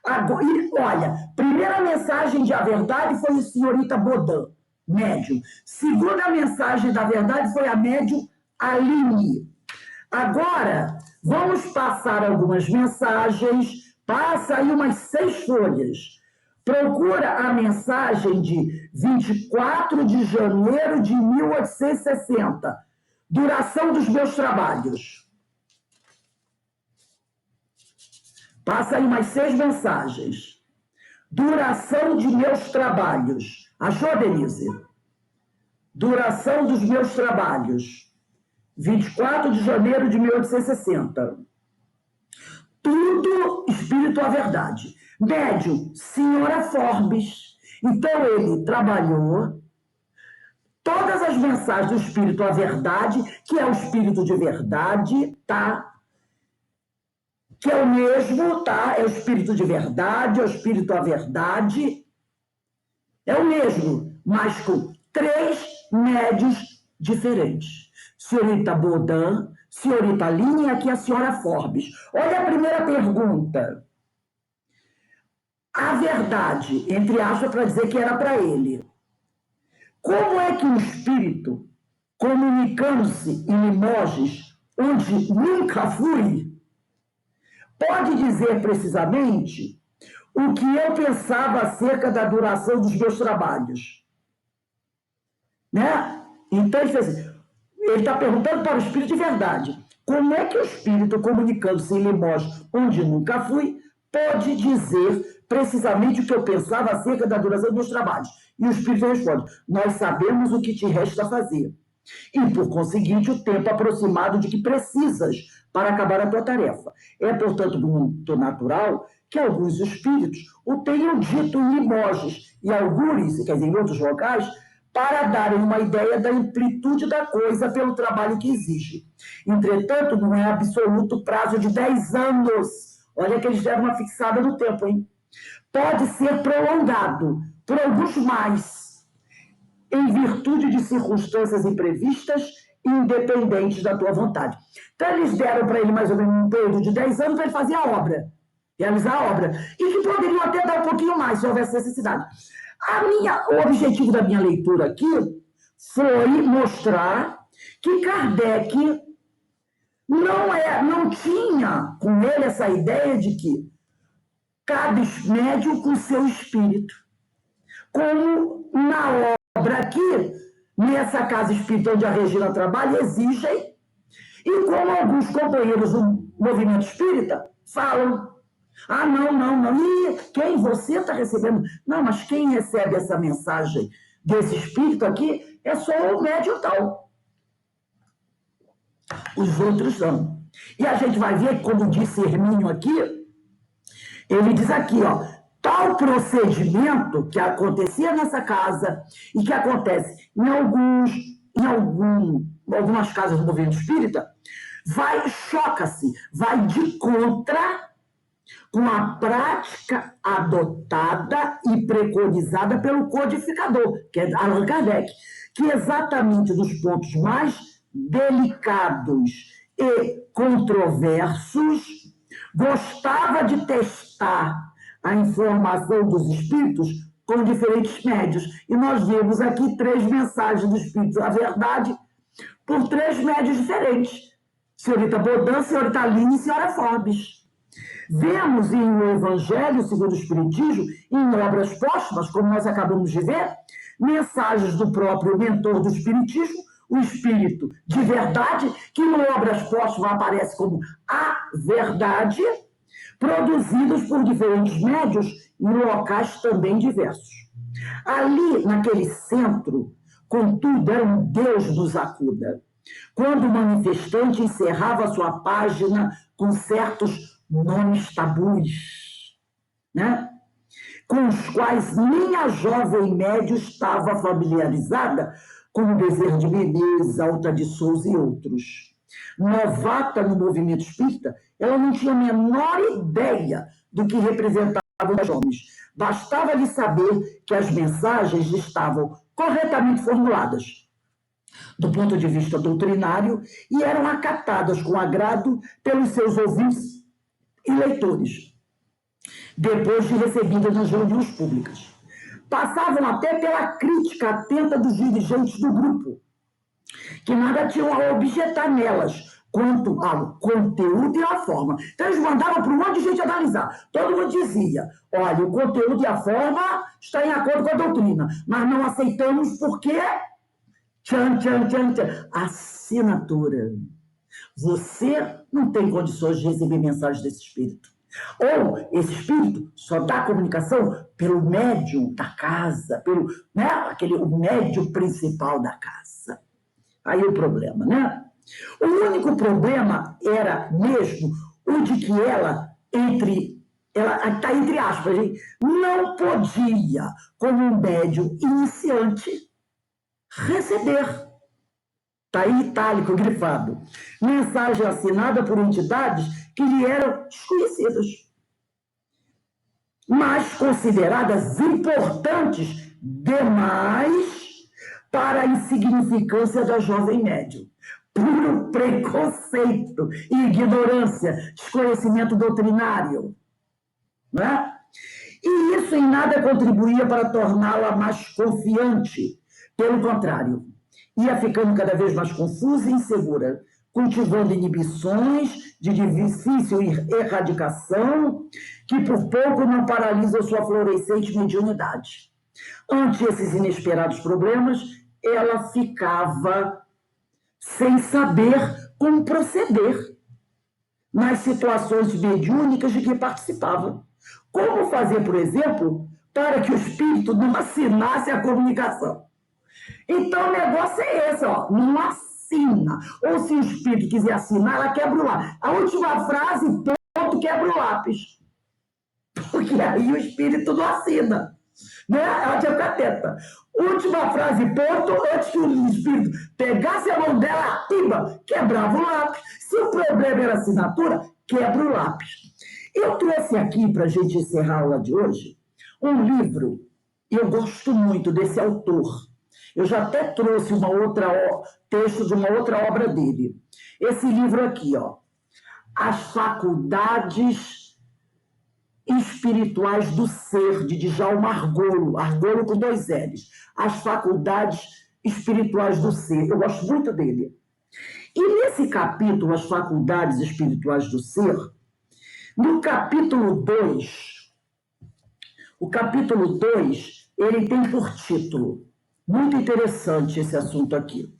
Agora, olha, primeira mensagem de A Verdade foi o senhorita Baudin, médium. Segunda mensagem da verdade foi a médium Aline. Agora, vamos passar algumas mensagens. Passa aí umas 6 folhas. Procura a mensagem de 24 de janeiro de 1860. Duração dos meus trabalhos. Passa aí umas 6 mensagens. Duração de meus trabalhos. Achou, Denise? Duração dos meus trabalhos. 24 de janeiro de 1860. Tudo espírito à verdade. Médium, senhora Forbes. Então, ele trabalhou todas as mensagens do espírito à verdade, que é o espírito de verdade, tá? Que é o mesmo, tá? É o espírito de verdade, é o espírito à verdade. É o mesmo, mas com 3 médios diferentes. Senhorita Baudin, senhorita Aline e aqui a senhora Forbes. Olha a primeira pergunta. A verdade, entre aspas, para dizer que era para ele. Como é que um espírito, comunicando-se em Limoges, onde nunca fui, pode dizer precisamente o que eu pensava acerca da duração dos meus trabalhos? Né? Então, ele está perguntando para o espírito de verdade. Como é que o espírito, comunicando-se em Limoges, onde nunca fui, pode dizer precisamente o que eu pensava acerca da duração dos meus trabalhos? E o espírito responde: nós sabemos o que te resta fazer. E, por conseguinte, o tempo aproximado de que precisas para acabar a tua tarefa. É, portanto, muito natural que alguns espíritos o tenham dito em Limoges e algures, quer dizer, em outros locais, para darem uma ideia da amplitude da coisa pelo trabalho que exige. Entretanto, não é absoluto prazo de 10 anos. Olha que eles deram uma fixada no tempo, hein? Pode ser prolongado por alguns mais, em virtude de circunstâncias imprevistas, independentes da tua vontade. Então, eles deram para ele mais ou menos um período de 10 anos para ele fazer a obra, realizar a obra, e que poderiam até dar um pouquinho mais, se houvesse necessidade. O objetivo da minha leitura aqui foi mostrar que Kardec não tinha com ele essa ideia de que cada médium com seu espírito. Como na obra aqui, nessa casa espírita onde a Regina trabalha, exigem, e como alguns companheiros do movimento espírita falam: ah, não, e quem você está recebendo? Não, mas quem recebe essa mensagem desse espírito aqui é só o médium tal. Os outros não. E a gente vai ver, como disse Hermínio aqui, ele diz aqui, ó, tal procedimento que acontecia nessa casa e que acontece em algumas casas do movimento espírita, choca-se, vai de contra com a prática adotada e preconizada pelo codificador, que é Allan Kardec, que exatamente dos pontos mais delicados e controversos, gostava de testar a informação dos espíritos com diferentes médios. E nós vemos aqui 3 mensagens do espírito da verdade por 3 médios diferentes. Senhorita Baudin, senhorita Aline e senhora Forbes. Vemos em O Evangelho, segundo o Espiritismo, em obras póstumas, como nós acabamos de ver, mensagens do próprio mentor do Espiritismo, o Espírito de Verdade, que em obras póstumas aparece como a verdade, produzidos por diferentes médios em locais também diversos. Ali, naquele centro, contudo, era um Deus nos acuda, quando o manifestante encerrava sua página com certos nomes tabus, né? Com os quais nem a jovem médio estava familiarizada, como Bezerra de Menezes, Alta de Souza e outros. Novata no movimento espírita, ela não tinha a menor ideia do que representavam os homens. Bastava-lhe saber que as mensagens estavam corretamente formuladas, do ponto de vista doutrinário, e eram acatadas com agrado pelos seus ouvintes e leitores, depois de recebidas nas reuniões públicas. Passavam até pela crítica atenta dos dirigentes do grupo, que nada tinham a objetar nelas, quanto ao conteúdo e à forma. Então, eles mandavam para um monte de gente analisar. Todo mundo dizia, olha, o conteúdo e a forma está em acordo com a doutrina, mas não aceitamos porque... Tchan, tchan, tchan, tchan. Assinatura. Você não tem condições de receber mensagem desse espírito. Ou esse espírito só dá comunicação pelo médium da casa, pelo, né, o médium principal da casa. Aí o problema, né? O único problema era mesmo o de que ela está entre aspas, gente, não podia, como um médium iniciante, receber. Está aí itálico, grifado. Mensagem assinada por entidades que lhe eram desconhecidas, mas consideradas importantes demais para a insignificância da jovem médium. Puro preconceito, ignorância, desconhecimento doutrinário. Né? E isso em nada contribuía para torná-la mais confiante. Pelo contrário, ia ficando cada vez mais confusa e insegura, cultivando inibições de difícil erradicação, que por pouco não paralisam sua florescente mediunidade. Ante esses inesperados problemas, ela ficava sem saber como proceder nas situações mediúnicas de que participava. Como fazer, por exemplo, para que o espírito não assinasse a comunicação? Então, o negócio é esse, ó, não assina. Ou se o espírito quiser assinar, ela quebra o lápis. A última frase, ponto, quebra o lápis. Porque aí o espírito não assina. Né? Ela tinha cateta. Última frase, ponto, antes que o espírito pegasse a mão dela, pimba, quebrava o lápis. Se o problema era assinatura, quebra o lápis. Eu trouxe aqui, para a gente encerrar a aula de hoje, um livro, e eu gosto muito desse autor. Eu já até trouxe texto de uma outra obra dele. Esse livro aqui, ó, As Faculdades Espirituais do Ser, de Djalma Argolo, Argolo com 2 L's. As Faculdades Espirituais do Ser. Eu gosto muito dele. E nesse capítulo, As Faculdades Espirituais do Ser, no capítulo 2, o capítulo 2, ele tem por título, muito interessante esse assunto aqui.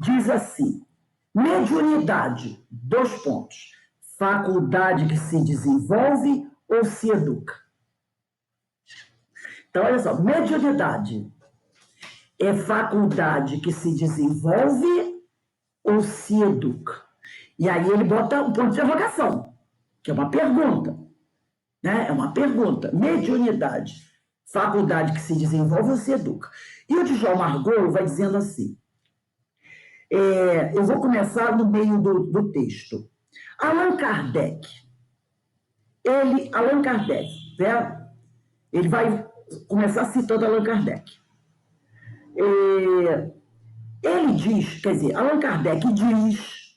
Diz assim, mediunidade, 2 pontos, faculdade que se desenvolve ou se educa. Então, olha só, mediunidade é faculdade que se desenvolve ou se educa. E aí ele bota um ponto de interrogação, que é uma pergunta. Né? É uma pergunta. Mediunidade, faculdade que se desenvolve ou se educa. E o Djalma Argolo vai dizendo assim, eu vou começar no meio do texto. Allan Kardec, né? Ele vai começar citando Allan Kardec. Ele diz, quer dizer, Allan Kardec diz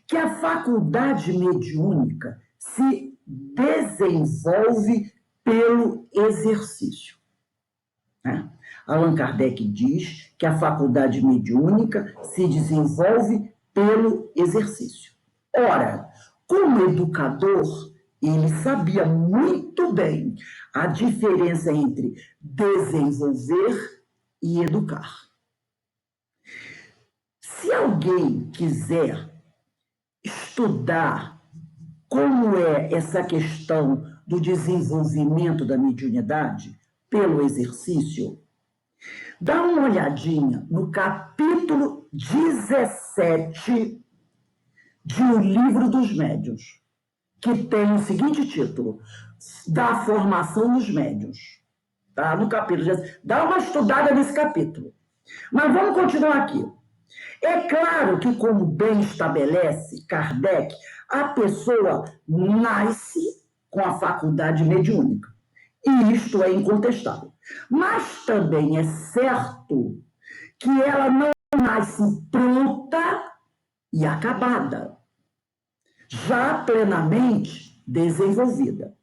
que a faculdade mediúnica se desenvolve pelo exercício. Né? Allan Kardec diz que a faculdade mediúnica se desenvolve pelo exercício. Ora, como educador, Ele sabia muito bem a diferença entre desenvolver e educar. Se alguém quiser estudar como é essa questão do desenvolvimento da mediunidade pelo exercício, dá uma olhadinha no capítulo 17 de O Livro dos Médiuns, que tem o seguinte título: Da Formação dos Médiuns. Tá? No capítulo 17. Dá uma estudada nesse capítulo. Mas vamos continuar aqui. É claro que, como bem estabelece Kardec, a pessoa nasce com a faculdade mediúnica. E isto é incontestável. Mas também é certo que ela não nasce pronta e acabada, já plenamente desenvolvida.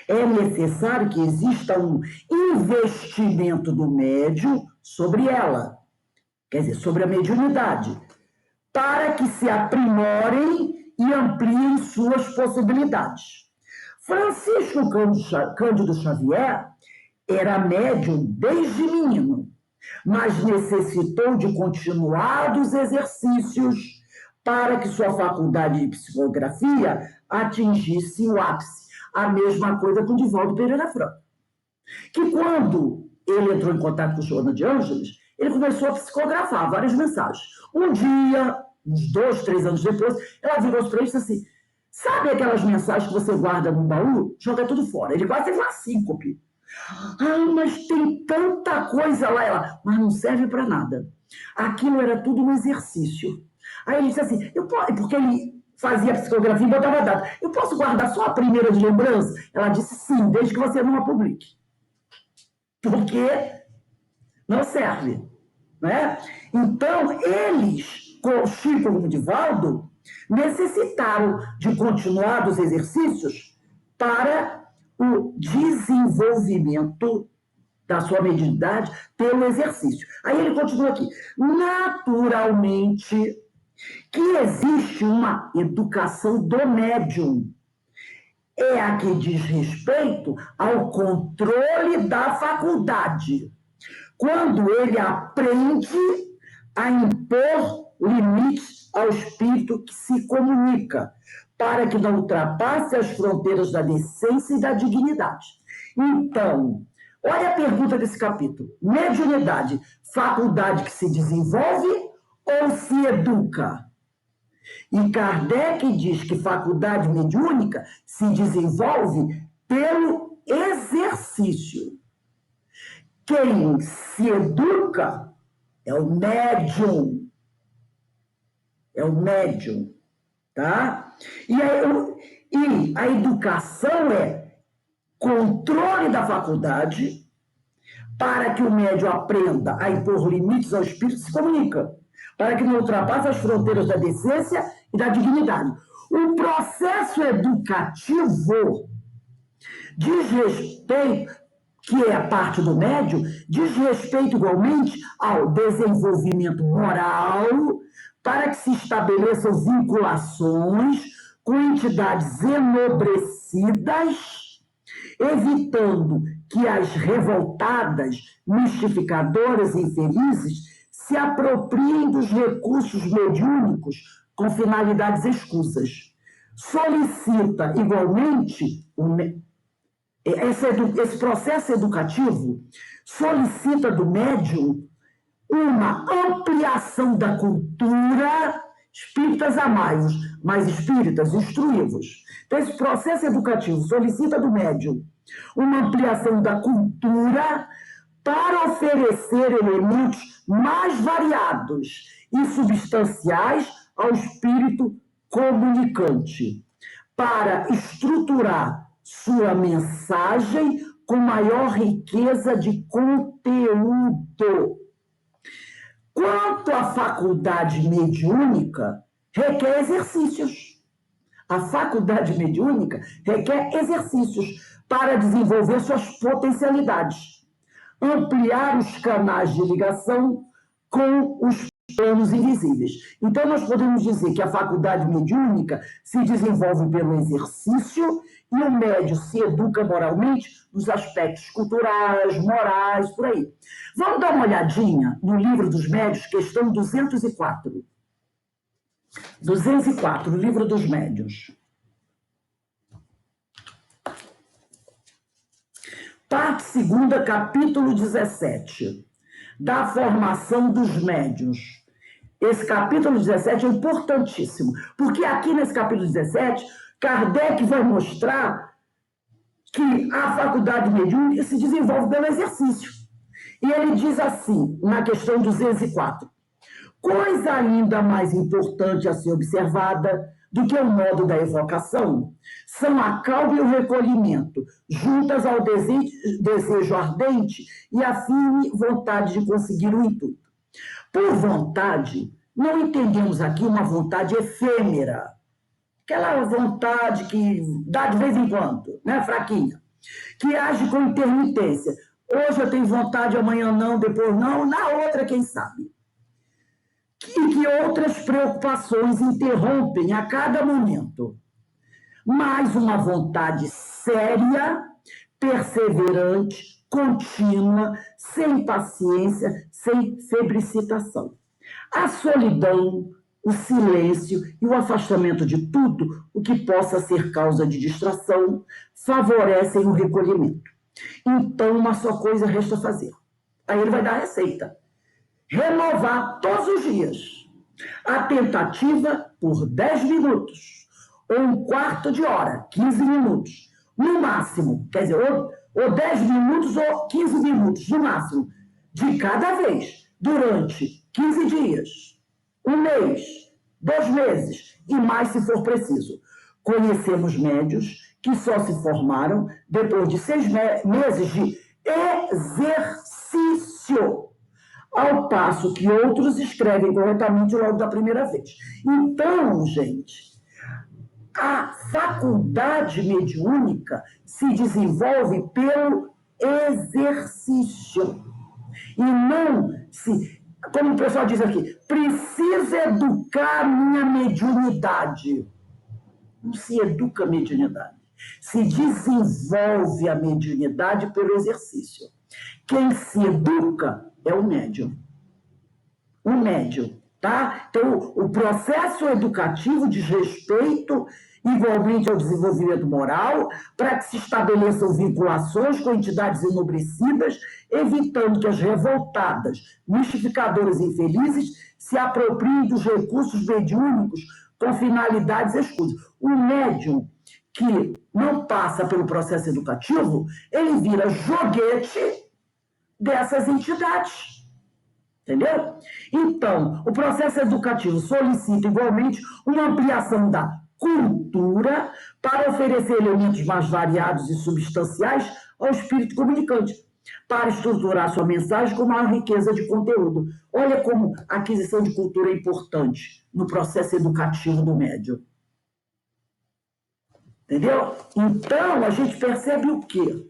É necessário que exista um investimento do médium sobre ela, quer dizer, sobre a mediunidade, para que se aprimorem e ampliem suas possibilidades. Francisco Cândido Xavier era médium desde menino, mas necessitou de continuados exercícios para que sua faculdade de psicografia atingisse o ápice. A mesma coisa com Divaldo Pereira Franco, que quando ele entrou em contato com Joana de Ângeles, ele começou a psicografar várias mensagens. Um dia, uns 2, 3 anos depois, ela virou para ele e disse assim: sabe aquelas mensagens que você guarda no baú? Joga tudo fora. Ele quase teve uma síncope. Ah, mas tem tanta coisa lá. Ela, mas não serve para nada. Aquilo era tudo um exercício. Aí ele disse assim, porque ele fazia psicografia e botava data. Eu posso guardar só a primeira de lembrança? Ela disse sim, desde que você não a publique. Porque não serve. Né? Então, eles, com Chico como Divaldo, necessitaram de continuados exercícios para o desenvolvimento da sua mediunidade pelo exercício. Aí ele continua aqui. Naturalmente que existe uma educação do médium. É a que diz respeito ao controle da faculdade. Quando ele aprende a impor limites ao espírito que se comunica, para que não ultrapasse as fronteiras da decência e da dignidade. Então, olha a pergunta desse capítulo. Mediunidade, faculdade que se desenvolve ou se educa? E Kardec diz que faculdade mediúnica se desenvolve pelo exercício. Quem se educa é o médium. É o médium, tá? E a educação é controle da faculdade para que o médium aprenda a impor limites ao espírito que se comunica, para que não ultrapasse as fronteiras da decência e da dignidade. O processo educativo diz respeito, que é a parte do médium, diz respeito igualmente ao desenvolvimento moral, para que se estabeleçam vinculações com entidades enobrecidas, evitando que as revoltadas, mistificadoras e infelizes se apropriem dos recursos mediúnicos com finalidades escusas. Solicita, igualmente, esse processo educativo solicita do médium uma ampliação da cultura, espíritas amai-vos, mas espíritas instruí-vos. Então, esse processo educativo solicita do médium uma ampliação da cultura para oferecer elementos mais variados e substanciais ao espírito comunicante, para estruturar sua mensagem com maior riqueza de conteúdo. Quanto à faculdade mediúnica, requer exercícios. A faculdade mediúnica requer exercícios para desenvolver suas potencialidades, ampliar os canais de ligação com os planos invisíveis. Então, nós podemos dizer que a faculdade mediúnica se desenvolve pelo exercício e o médium se educa moralmente nos aspectos culturais, morais, por aí. Vamos dar uma olhadinha no Livro dos Médiuns, questão 204. 204, Livro dos Médiuns. Parte 2ª, capítulo 17, da formação dos médiuns. Esse capítulo 17 é importantíssimo, porque aqui nesse capítulo 17, Kardec vai mostrar que a faculdade mediúnica se desenvolve pelo exercício. E ele diz assim, na questão 204, coisa ainda mais importante a ser observada do que o modo da evocação são a calma e o recolhimento, juntas ao desejo ardente e a firme vontade de conseguir o intuito. Por vontade, não entendemos aqui uma vontade efêmera, aquela vontade que dá de vez em quando, né, fraquinha, que age com intermitência. Hoje eu tenho vontade, amanhã não, depois não, na outra quem sabe. Que outras preocupações interrompem a cada momento. Mas uma vontade séria, perseverante, contínua, sem paciência, sem febricitação. A solidão, o silêncio e o afastamento de tudo o que possa ser causa de distração favorecem o recolhimento. Então, uma só coisa resta fazer. Aí ele vai dar a receita. Renovar todos os dias a tentativa por 10 minutos, ou 1/4 de hora, 15 minutos, no máximo, quer dizer, ou 10 minutos ou 15 minutos, no máximo, de cada vez, durante 15 dias, 1 mês, 2 meses, e mais se for preciso. Conhecemos médiuns que só se formaram depois de 6 meses de exercício, ao passo que outros escrevem corretamente logo da primeira vez. Então, gente, a faculdade mediúnica se desenvolve pelo exercício. E não se, como o pessoal diz aqui, preciso educar minha mediunidade. Não se educa a mediunidade. Se desenvolve a mediunidade pelo exercício. Quem se educa é o médium. O médium, tá? Então, o processo educativo diz respeito igualmente ao desenvolvimento moral, para que se estabeleçam vinculações com entidades enobrecidas, evitando que as revoltadas, mistificadoras e infelizes se apropriem dos recursos mediúnicos com finalidades escusas. O médium que não passa pelo processo educativo, ele vira joguete dessas entidades. Entendeu? Então, o processo educativo solicita igualmente uma ampliação da cultura para oferecer elementos mais variados e substanciais ao espírito comunicante, para estruturar sua mensagem com maior riqueza de conteúdo. Olha como a aquisição de cultura é importante no processo educativo do médium. Entendeu? Então, a gente percebe o quê?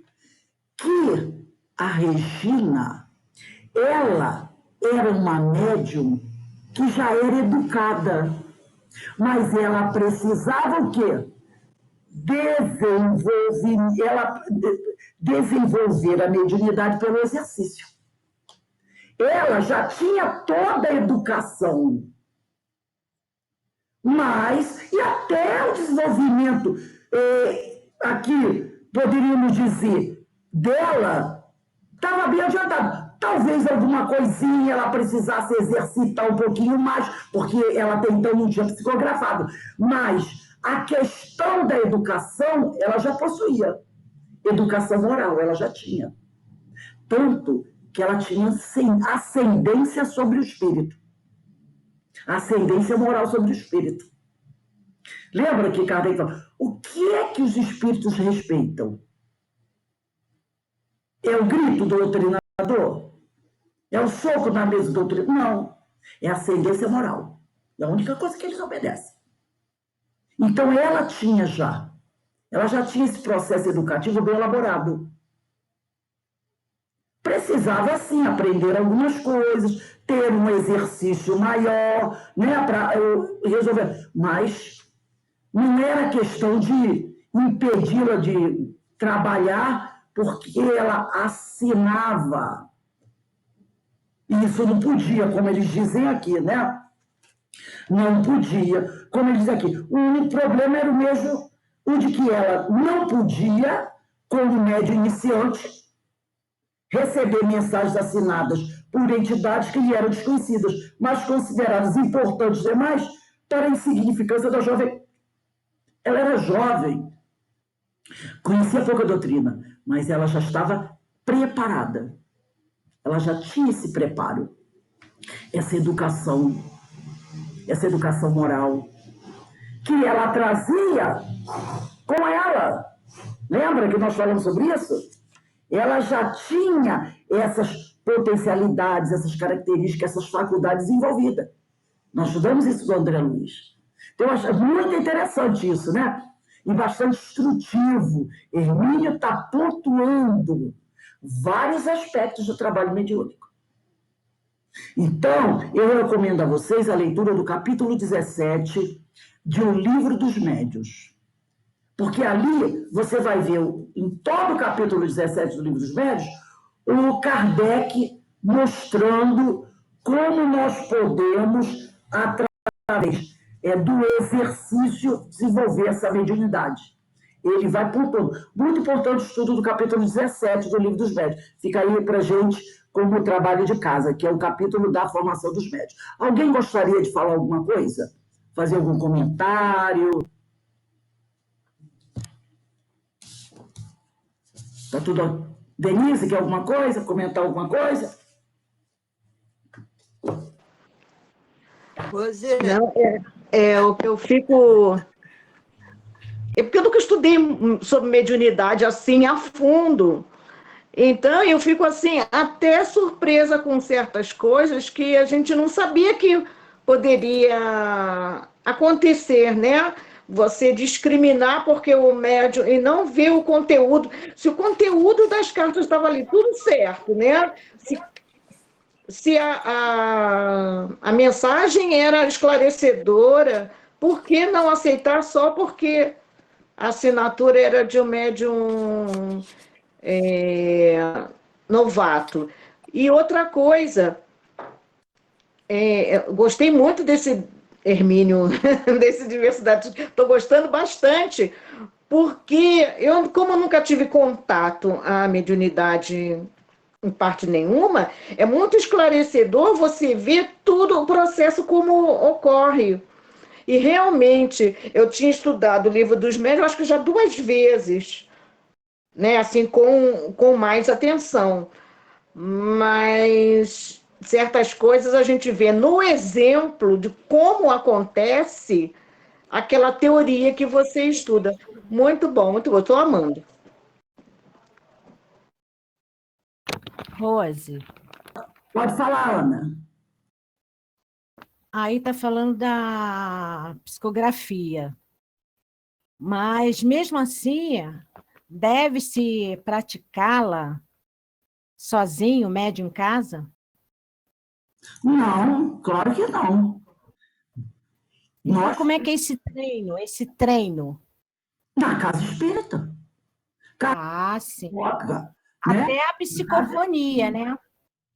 Que a Regina, ela era uma médium que já era educada, mas ela precisava o quê? Desenvolver a mediunidade pelo exercício. Ela já tinha toda a educação, mas, e até o desenvolvimento, aqui, poderíamos dizer, dela, estava bem adiantado. Talvez alguma coisinha ela precisasse exercitar um pouquinho mais, porque ela até então não tinha psicografado. Mas a questão da educação, ela já possuía. Educação moral, ela já tinha. Tanto que ela tinha ascendência sobre o espírito. Ascendência moral sobre o espírito. Lembra que Kardec falou, o que é que os espíritos respeitam? É o grito do doutrinador? É o soco na mesa do doutrinador? Não. É a ascendência moral. É a única coisa que eles obedecem. Então, ela já tinha esse processo educativo bem elaborado. precisava, sim, aprender algumas coisas, ter um exercício maior, né, para eu resolver. Mas não era questão de impedi-la de trabalhar porque ela assinava. Isso não podia, como eles dizem aqui, né? Não podia, como eles dizem aqui. O único problema era o mesmo, o de que ela não podia, como médio iniciante, receber mensagens assinadas por entidades que lhe eram desconhecidas, mas consideradas importantes demais para a insignificância da jovem. Ela era jovem, conhecia pouca doutrina, mas ela já estava preparada. Ela já tinha esse preparo, essa educação moral, que ela trazia com ela. Lembra que nós falamos sobre isso? Ela já tinha essas potencialidades, essas características, essas faculdades envolvidas. Nós estudamos isso do André Luiz. Então, eu acho muito interessante isso, né? E bastante instrutivo. Hermínio está pontuando vários aspectos do trabalho mediúnico. Então, eu recomendo a vocês a leitura do capítulo 17 de O Livro dos Médiuns. Porque ali você vai ver, em todo o capítulo 17 do Livro dos Médiuns, o Kardec mostrando como nós podemos, através do exercício, desenvolver essa mediunidade. Ele vai pontuando. Muito importante o estudo do capítulo 17 do Livro dos Médiuns. Fica aí para a gente como trabalho de casa, que é o capítulo da formação dos médiuns. Alguém gostaria de falar alguma coisa? Fazer algum comentário? Tá tudo... Denise, quer alguma coisa? Comentar alguma coisa? Rose, Não, eu fico... É porque eu nunca estudei sobre mediunidade assim a fundo. Então, eu fico assim, até surpresa com certas coisas que a gente não sabia que poderia acontecer, né? Você discriminar porque o médium e não ver o conteúdo. Se o conteúdo das cartas estava ali, tudo certo, né? Se a mensagem era esclarecedora, por que não aceitar só porque a assinatura era de um médium novato? E outra coisa, eu gostei muito desse Hermínio, desse diversidade, estou gostando bastante, porque como eu nunca tive contato à mediunidade em parte nenhuma, é muito esclarecedor você ver tudo, o processo como ocorre. E realmente, eu tinha estudado o Livro dos Médiuns, acho que já 2 vezes, né? Assim, com mais atenção. Mas certas coisas a gente vê no exemplo de como acontece aquela teoria que você estuda. Muito bom, estou amando. Rose, Pode falar, Ana. aí está falando da psicografia, mas mesmo assim, deve-se praticá-la sozinho, médio em casa? Não, claro que não. Então, como é que é esse treino? Na casa espírita. Ah, sim. Né? Até a psicofonia, né?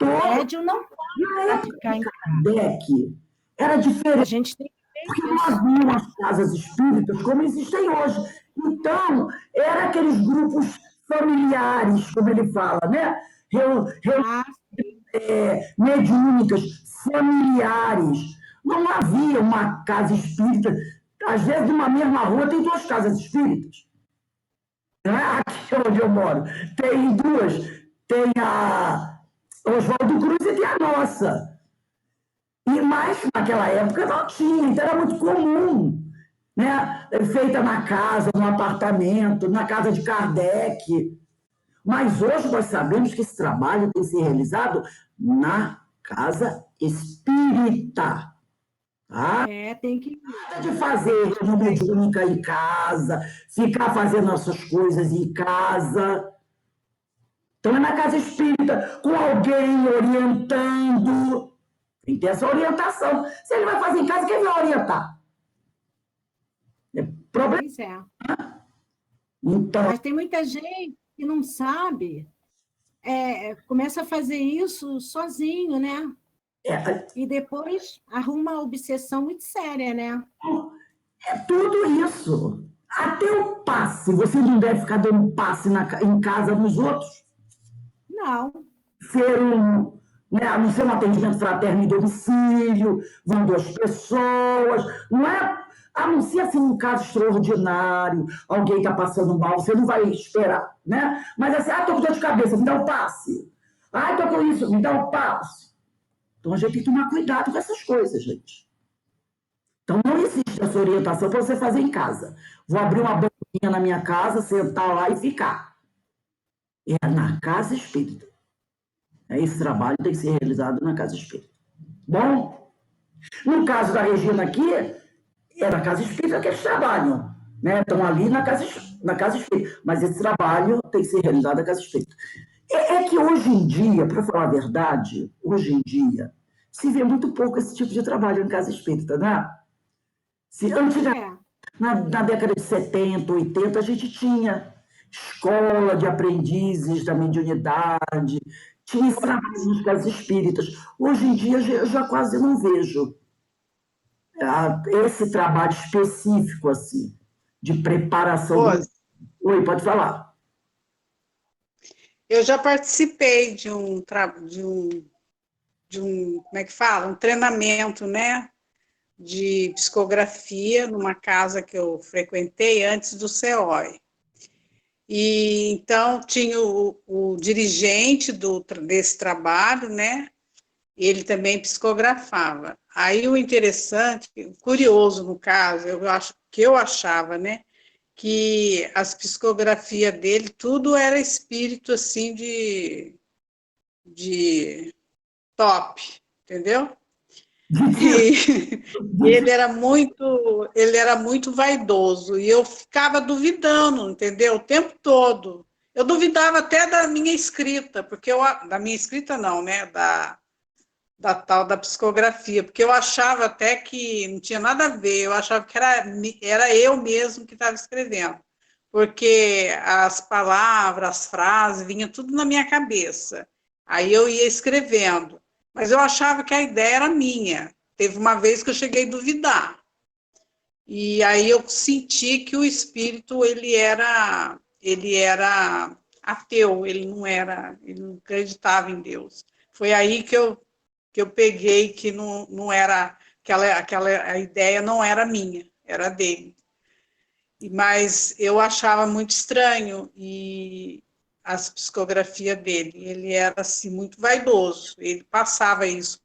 O médium não pode praticar em casa. Kardec era diferente. A gente tem que ver porque isso. não haviam as casas espíritas como existem hoje. Então, eram aqueles grupos familiares, como ele fala, né? Mediúnicas, familiares. Não havia uma casa espírita. Às vezes, numa mesma rua, tem 2 casas espíritas. Não é? Aqui onde eu moro. Tem 2. Tem a Oswaldo Cruz e tem a nossa. E mais, naquela época, não tinha. Então, era muito comum. Né? Feita na casa, no apartamento, na casa de Kardec. Mas hoje nós sabemos que esse trabalho tem que ser realizado na casa espírita. Tá? Tem que... Nada de fazer reunião mediúnica em casa, ficar fazendo essas coisas em casa. Então, é na casa espírita, com alguém orientando. Tem que ter essa orientação. Se ele vai fazer em casa, quem vai orientar? É problema. Pois é. Então, Mas tem muita gente que não sabe, começa a fazer isso sozinho, né? E depois arruma uma obsessão muito séria, né? é tudo isso. Até o passe. Você não deve ficar dando passe em casa dos outros. Não. Não ser um atendimento fraterno em domicílio, vão 2 pessoas, não é? A não ser assim um caso extraordinário, alguém está passando mal, você não vai esperar, né? Mas assim, estou com dor de cabeça, me dá um passe. Estou com isso, me dá um passe. Então a gente tem que tomar cuidado com essas coisas, gente. Então não existe essa orientação para você fazer em casa. Vou abrir uma banquinha na minha casa, sentar lá e ficar. É na casa espírita. Esse trabalho tem que ser realizado na casa espírita. Bom, no caso da Regina aqui, é na casa espírita que eles trabalham, né? Estão ali na casa espírita. Mas esse trabalho tem que ser realizado na casa espírita. É que hoje em dia, para falar a verdade, hoje em dia, se vê muito pouco esse tipo de trabalho em casa espírita, né? Antigamente, na década de 70, 80, a gente tinha escola de aprendizes da mediunidade, tinha esse trabalho nas casas espíritas. Hoje em dia, eu já quase não vejo esse trabalho específico, assim, de preparação. Oi, pode falar. Eu já participei de um como é que fala? Um treinamento, né? De psicografia numa casa que eu frequentei antes do CEOI. E então tinha o dirigente desse trabalho, né? Ele também psicografava. Aí o interessante, curioso no caso, eu achava, né? Que as psicografias dele, tudo era espírito assim de top, entendeu? E ele era muito vaidoso e eu ficava duvidando, entendeu? O tempo todo. Eu duvidava até da minha escrita, da minha escrita não, né? Da tal da psicografia, porque eu achava até que não tinha nada a ver, eu achava que era eu mesmo que estava escrevendo, porque as palavras, as frases, vinha tudo na minha cabeça. Aí eu ia escrevendo, mas eu achava que a ideia era minha. Teve uma vez que eu cheguei a duvidar. E aí eu senti que o espírito, ele era ateu, ele não acreditava em Deus. Foi aí que eu peguei que não era a ideia não era minha, era dele. Mas eu achava muito estranho e as psicografias dele, ele era assim muito vaidoso, ele passava isso.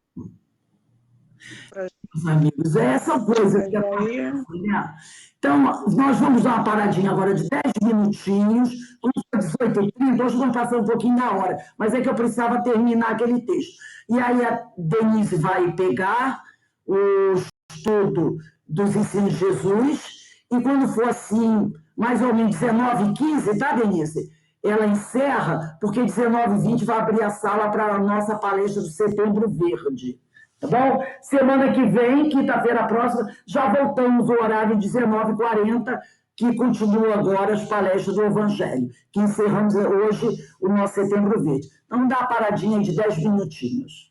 Meus amigos, é essa coisa que acontece, né? Então, nós vamos dar uma paradinha agora de 10 minutinhos, vamos para 18h30, hoje vamos passar um pouquinho da hora, mas é que eu precisava terminar aquele texto. E aí a Denise vai pegar o estudo dos ensinos de Jesus, e quando for assim, mais ou menos 19h15, tá, Denise? Ela encerra, porque 19h20 vai abrir a sala para a nossa palestra do Setembro Verde. Tá bom? Semana que vem, quinta-feira próxima, já voltamos ao horário 19h40, que continua agora as palestras do Evangelho, que encerramos hoje o nosso Setembro Verde. Então, dá uma paradinha de 10 minutinhos.